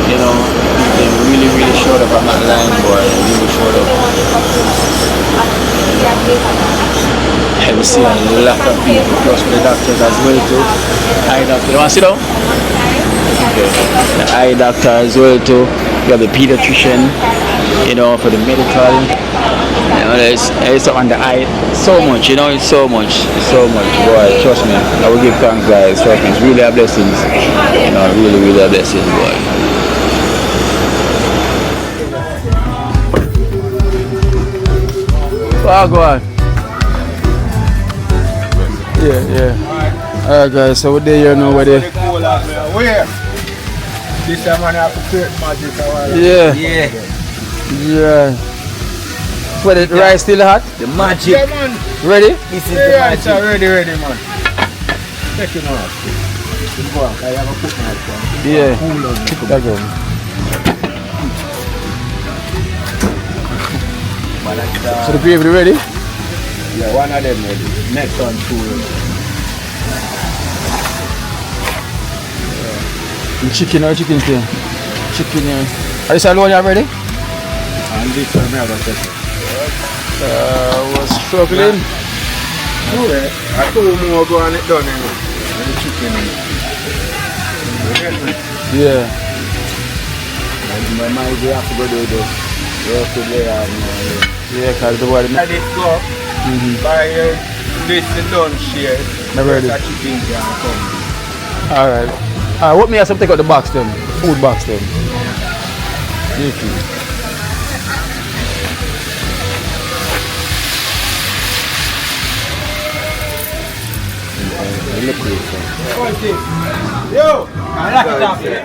you know, they really showed up, I'm not lying, boy, they really showed up. I will see a lot of people, plus the doctors as well too. Eye doctor, you want to sit down? Okay. The eye doctor as well too. You have the pediatrician, you know, for the medical. You know, there's on the eye. So much, you know, it's so much, boy. Trust me, I will give thanks, guys. Trust me, it's really a blessing. You know, really a blessing, boy. Oh, go on. Yeah. Alright, guys, so we're there, you know, we're there.
Where? This time I have to create magic.
Yeah. But the rice still hot?
The magic. Yeah, man.
Ready?
This is the magic. Ready, man. Take him out. I have a cook knife.
Yeah. Cook that again. So the gravy ready?
Yeah, one of them ready. Next one, two ready.
Chicken or chicken still? Chicken, yeah. Are you alone already?
And this one I have a second.
Was struggling.
Yeah. I told more go and it done anyway. And the chicken in it.
Yeah.
And my mind we have to go do this. We have to lay out now.
Yeah, because the water.
I did go by this done share.
Never ready.
Chicken can come.
Alright. What me have to take out the box then? Food box then. Thank you.
Yo! I like it up there.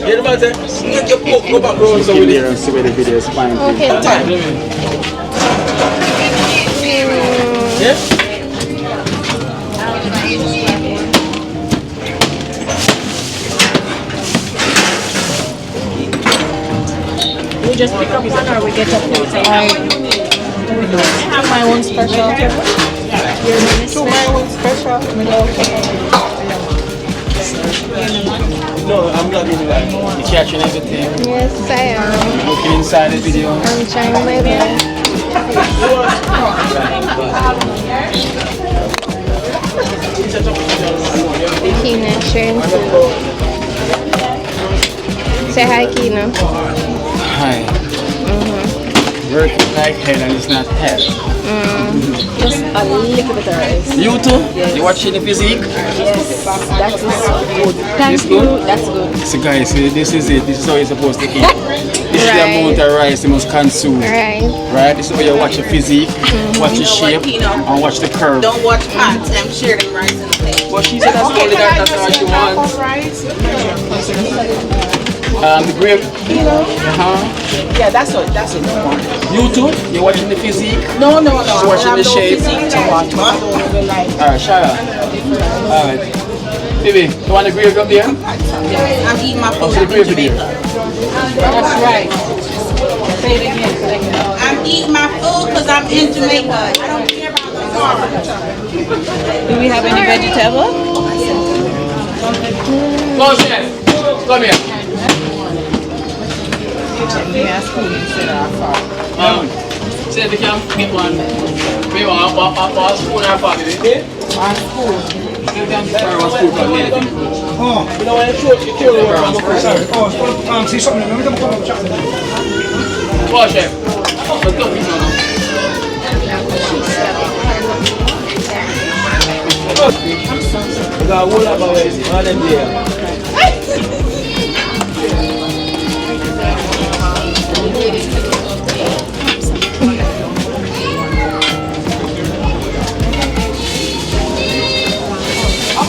You know what I'm saying? Make your pork go back round so with it.
And see where the video is fine.
Okay.
Yeah?
We just pick up one or we get a plate? I have my own special. To my own special.
No, I'm not in like you catching everything.
Yes, I am.
Looking inside the video.
I'm trying my best. Akeynote sharing food. Say hi, Akeynote.
Hi. Working like hell and it's not hell.
Just a little bit of rice.
You too? Yes. You watching the physique?
Yes, that is good.
Thank
you. That's good.
So guys, this is it. This is how you're supposed to eat. This is the amount of rice you must consume. Right? This is how you watch your physique, watch your shape, and watch the curve.
Don't watch pots and share them rice in the plate.
Well, she said that's only that's all she wants. The grape.
Yeah, that's what
You too? You're watching the physique?
No.
She's watching the shape. Alright, Shara. Alright. Baby, you want the gravy up there?
I'm eating my food
the gravy there.
That's right. Say it again. I'm eating my food because I'm in Jamaica. I don't care about the car.
Do we have any vegetable?
Go, chef. Come here. Say if you can get one. Maybe one spoon or fork, okay? One spoon. You can get one spoon from me.
Oh, you know what? You kill the world. Oh, see something. Let me come up and chat with you.
Go, chef. Let's go, please, now.
I got a whole lot of ways. All them there.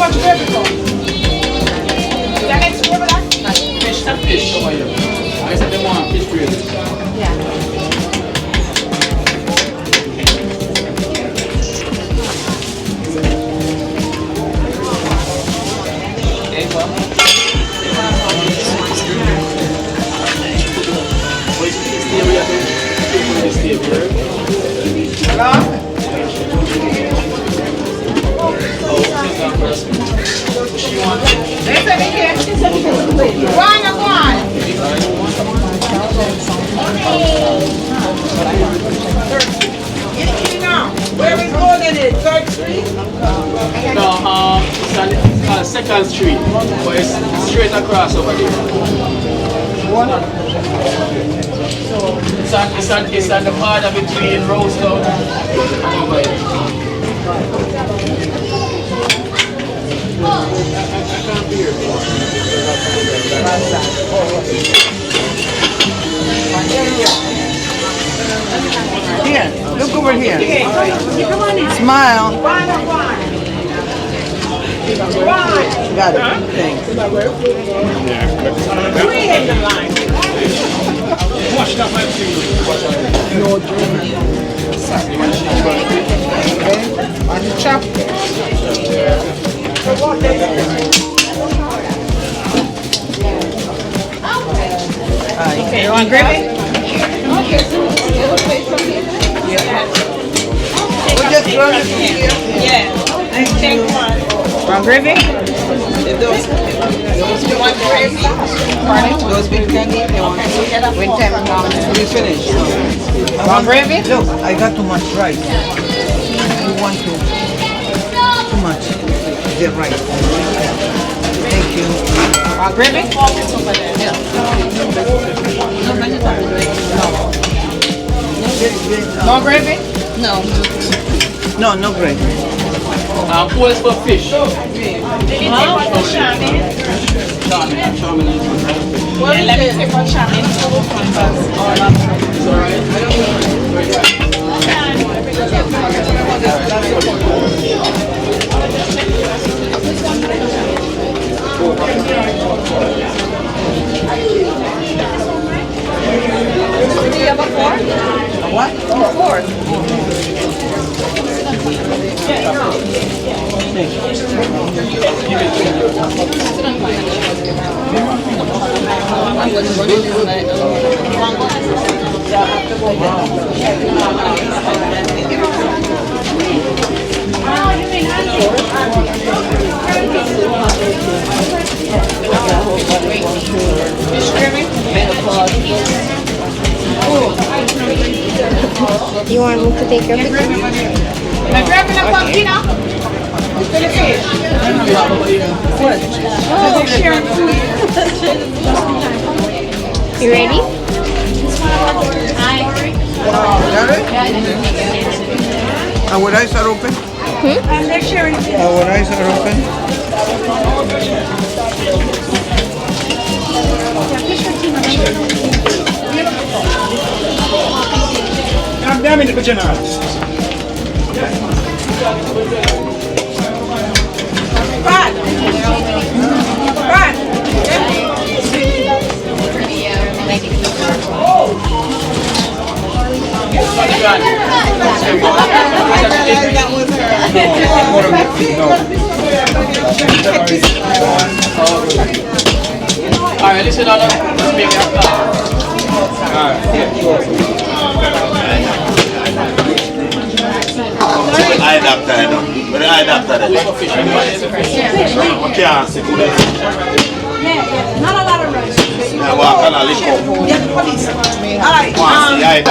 much gravy for? That makes gravy like?
Fish over here. I said they want fish gravy.
Yeah.
Where is going in it? 3rd Street?
No, it's on 2nd Street, but it's straight across over there. It's on the border between Rosetown and over here.
Here, look over here. Smile. Got it. Thanks.
Wash that my food.
On the chop.
Okay, you want gravy?
We'll just run it from here.
Yeah. Take one. Want gravy?
You want gravy? Pardon? Those big candy, they want to. When time we finish.
Want gravy?
Look, I got too much rice. You want to? Too much. The rice. Thank you.
Want gravy? No gravy?
No. No gravy.
What is for fish?
Let me take one shaman.
Do you have a fork? A what? A fork.
You want me to take your picture?
Am I grabbing a pumpkin now? To the fish. What? Oh, sharing food.
You ready?
Got it? Our eyes are open?
And they're sharing food.
Our eyes are open?
I'm damn it, General.
Alright, listen, let's make it up.
Eye doctor, you know. But the eye doctor,
Not a lot of rice.
I walk on a little.
Get the police. Alright, guys,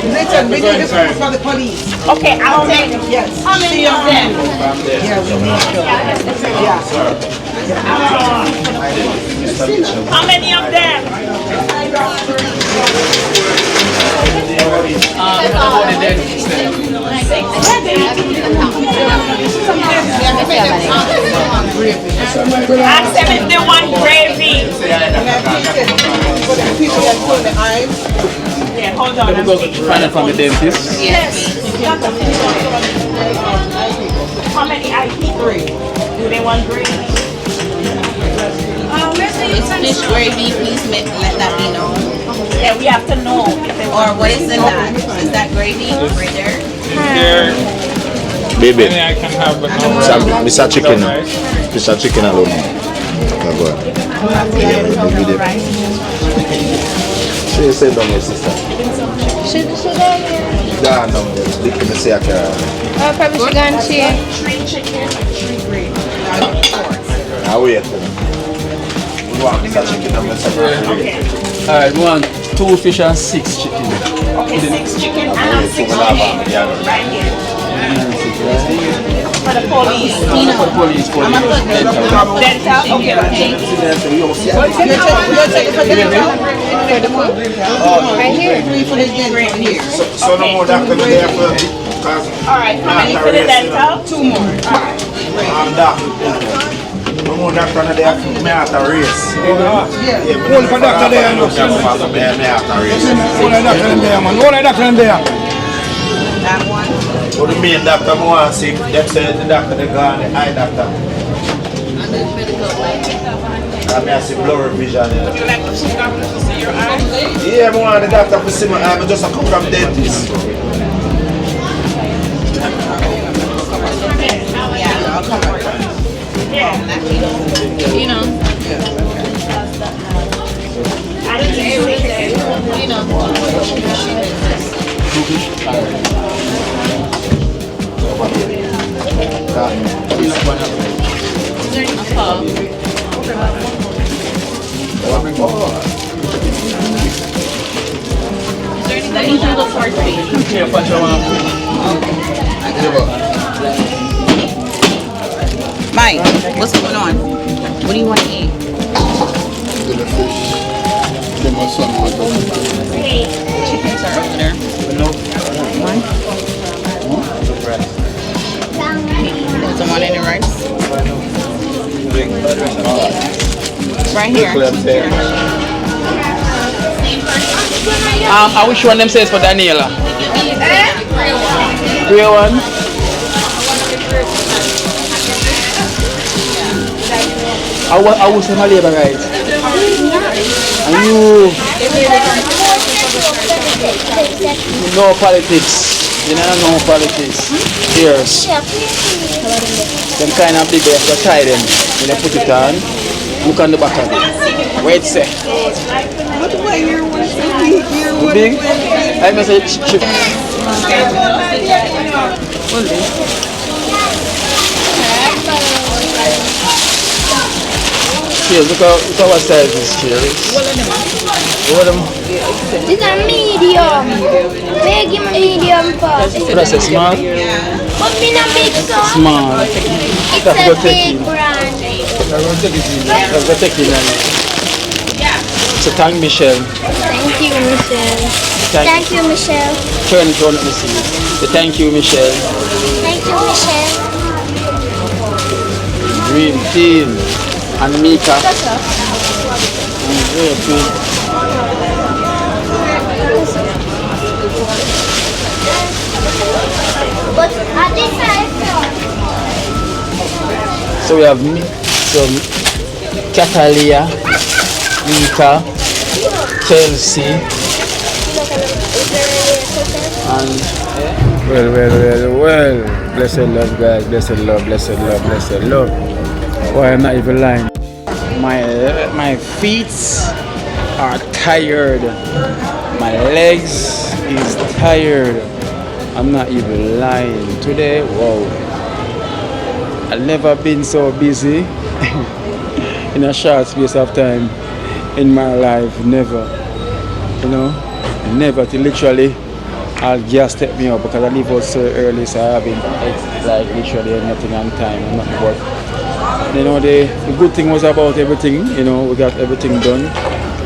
listen, we need this food for the police.
Okay, I'll take it.
Yes.
How many of them?
Yeah, we need to. Yeah.
How many of them? Ask them if they want gravy. Yeah, hold on.
Let me go find it from the dentist.
Yes. How many? I eat 3.
gravy, please let that be known.
Yeah, we have to know.
Or what is in that? Is that gravy right there?
There.
Baby.
Any I can have, but no
Mr. Chicken. Mr. Chicken alone. Oh, go ahead. She said down your sister.
Should I?
Yeah, no. They can say I can.
Oh, probably should go and cheer.
3 chicken, 3 gravy.
I wait. We want Mr. Chicken and Mr.
Okay.
Alright, we want 2 fish and 6 chicken.
Okay, 6 chicken and 6 chicken. Right here. For the police.
For the police, for the dental.
Dental? Okay, okay.
Right here.
So no more doctor there for
Alright, how many for the dental? 2 more. Alright.
doctor. No more doctor there for me at a race. Yeah,
All for doctor there, no.
Me at a race.
All the doctor in there, man. All the doctor in there.
That one.
What the main doctor want to see? Them say the doctor they gone, the eye doctor. I mean I see blurry vision.
Would you like to see doctor to see your eyes?
Yeah, I want the doctor to see my eye. I just come from dentist.
Yeah, I'll come back.
Yeah.
You know.
I didn't say everything. You know.
Let me do the first page. Mike, what's going on? What do you want to eat?
The fish. Then my son wants to.
Chickens are over there. One? There's one in the rice. Right here.
I wish one of them says for Daniela. Grey one. I will say my labor right. And you know politics. You know politics. Cheers. Them kind of big, you have to tie them. When you put it on, look on the back of it. Wait, say. Big? I must say chip. Cheers, look how what size this cheers. What them?
These are medium. Where give me medium for?
That's a small?
But me not big so.
Small.
It's a big brand.
Let's go take it. So thank Michelle.
Thank you, Michelle. Thank you, Michelle.
Turn it on, let me see. So thank you, Michelle.
Thank you, Michelle.
Dream team. And Mika. Very good.
But at this side,
So we have some Catalia, Mika, Chelsea, and
Well. Blessed love, guys. Blessed love, blessed love, blessed love. Why I'm not even lying.
my feet are tired. My legs is tired. I'm not even lying. Today, wow. I've never been so busy in a short space of time in my life. Never. You know, never. To literally, I'll just step me up because I leave out so early, so I haven't like literally nothing on time. Nothing but, you know, the good thing was about everything. You know, we got everything done.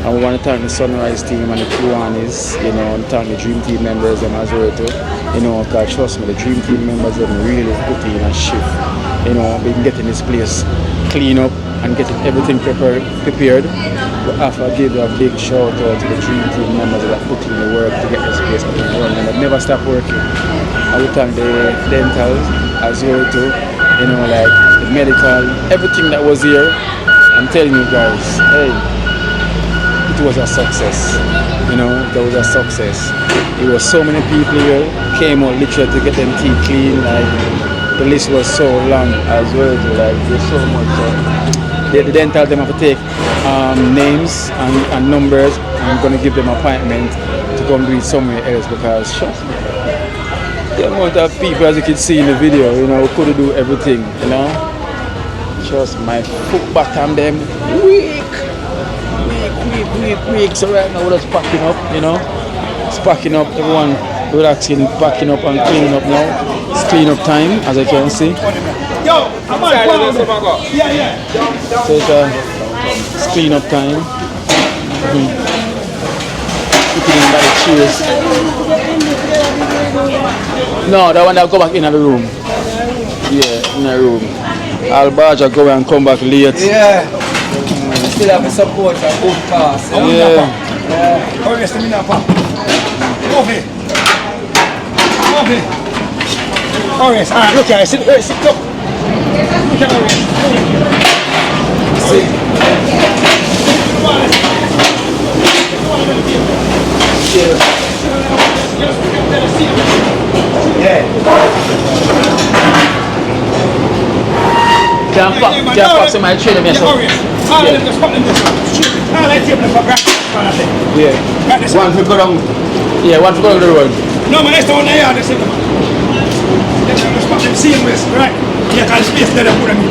And we want to thank the Sunrise team and the Kiwanis, you know, and thank the Dream Team members and as well too. You know, because trust me, the Dream Team members have really put in a shift. You know, been getting this place clean up and getting everything prepared. We have to give a big shout out to the Dream Team members that put in the work to get this place up and running and they've never stopped working. I would thank the dental as well too, you know, like the medical, everything that was here. I'm telling you guys, hey,
it was a success. You know, that was a success. There was so many people here came out literally to get them teeth clean. Like the list was so long as well. Like there's so much. The dental them have to take names and numbers. I'm gonna give them appointment to come do it somewhere else because the amount of people, as you can see in the video, you know, couldn't do everything. You know, just my foot bottom them weak. So right now we're just packing up, you know. It's packing up, everyone relaxing, packing up and cleaning up now. It's clean up time, as I can see.
Yo, I'm
So it's clean up time. Putting in by the chairs. No, that one that go back in the room. Yeah, in the room. Albaja go and come back late.
Yeah. Still have a support and good cause.
Yeah.
How is the mina pa? Coffee. Orange. Look here, sit up. Look at Orange. See. Yeah.
Can't fuck somebody train them yourself. Yeah. One for go down. Yeah, one for go down the road.
No, man, that's the one there. That's it. Let's put them same ways, right? Yeah, because space there, put them in.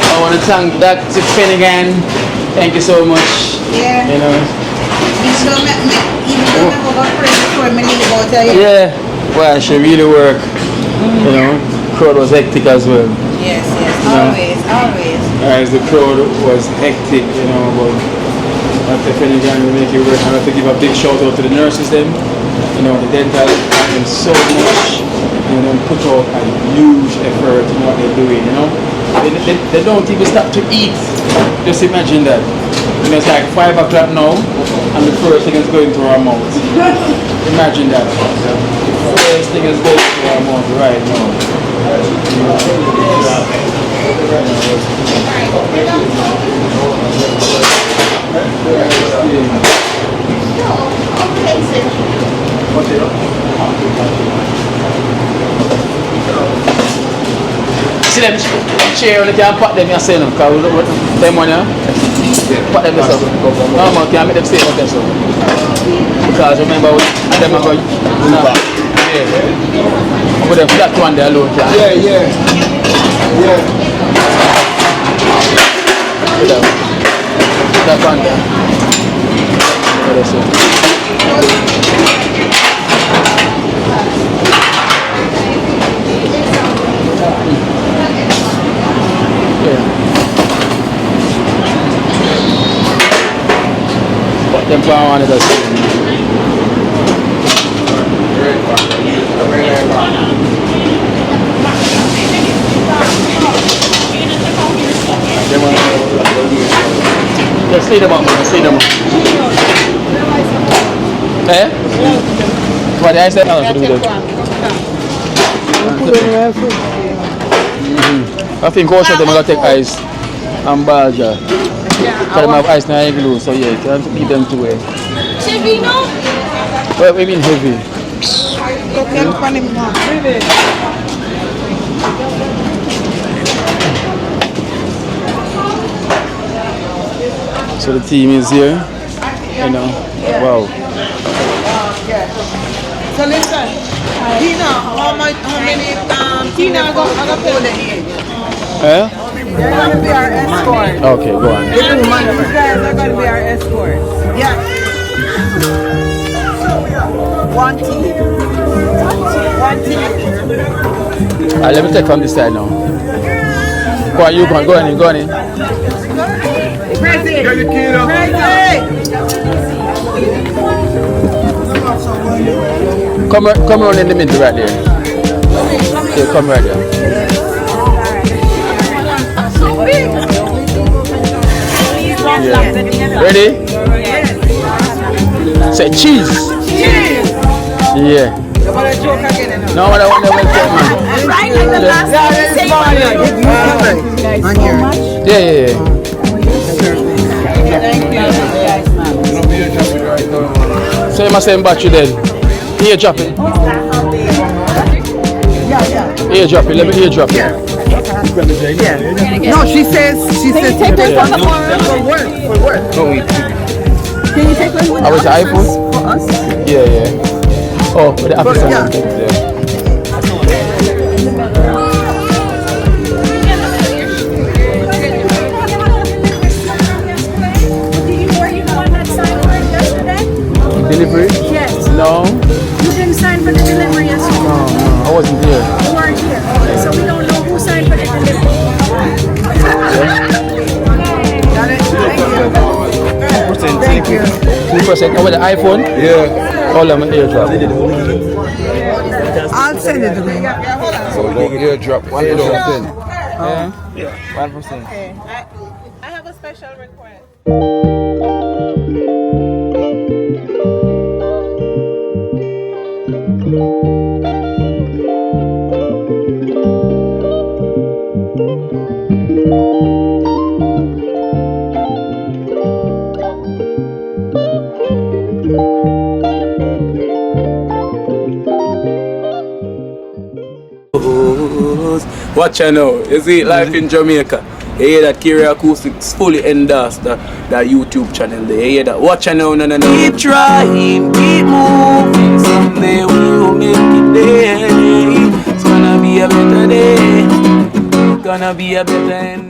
I want to thank Dr. Finnegan. Thank you so much.
Yeah.
You know. Yeah. Well, she really worked. You know, crowd was hectic as well.
Yes,
always. As the crowd was hectic, you know, but Dr. Finnegan will make it work. I have to give a big shout out to the nurses then. You know, the dental and so much. You know, put out a huge effort in what they're doing, you know. They don't even stop to eat. Just imagine that. You know, it's like 5 o'clock now, and the first thing is going to our mouth. Imagine that. The first thing is going to our mouth right now. See them chair, they can't pack them yourself because them one, pack them yourself. No man, can't make them stay with themselves. Because remember, them are going, yeah. With them flat one there alone.
Yeah.
That one there. But them power on it as just see them up, Eh? What I said? I think also them are going to take ice and badger. Because them have ice and glue, so yeah, you can't keep them too well.
Heavy, no?
What do you mean heavy? So the team is here, you know, wow.
So listen, Tina, how many Tina go pay?
Eh?
They're going to be our escort.
Okay, go on.
These guys are going to be our escort. Yeah. One team.
Let me take from this side now. Go on, you go on, go on. Come around in the middle right there. Yeah, come right there. Yeah. Ready? say cheese.
Cheese.
Yeah.
You want to joke again?
No, I want to well take man.
Right like the last time.
Yeah. So you must send battery then. Here drop it. Here drop it. Let me here drop it.
No, she says take this for work.
No, wait.
Can you take one?
I was the iPhone?
For us?
Yeah. Oh, for the Apple.
Yeah.
Delivery?
Yes.
No.
You didn't sign for the delivery yesterday.
No, I wasn't here.
You weren't here. So we don't know who signed for the delivery.
Thank you.
2%. Oh, with the iPhone? Yeah. All of my airdrop.
I'll send it to me.
So airdrop 1%.
Yeah. 1%.
Okay. I have a special request.
Watch out now. You see life in Jamaica. You hear that Kiri Acoustics fully endorsed that YouTube channel there. You hear that? Watch out now, no. Keep trying, keep moving. Someday we will make it there. It's gonna be a better day. Gonna be a better end.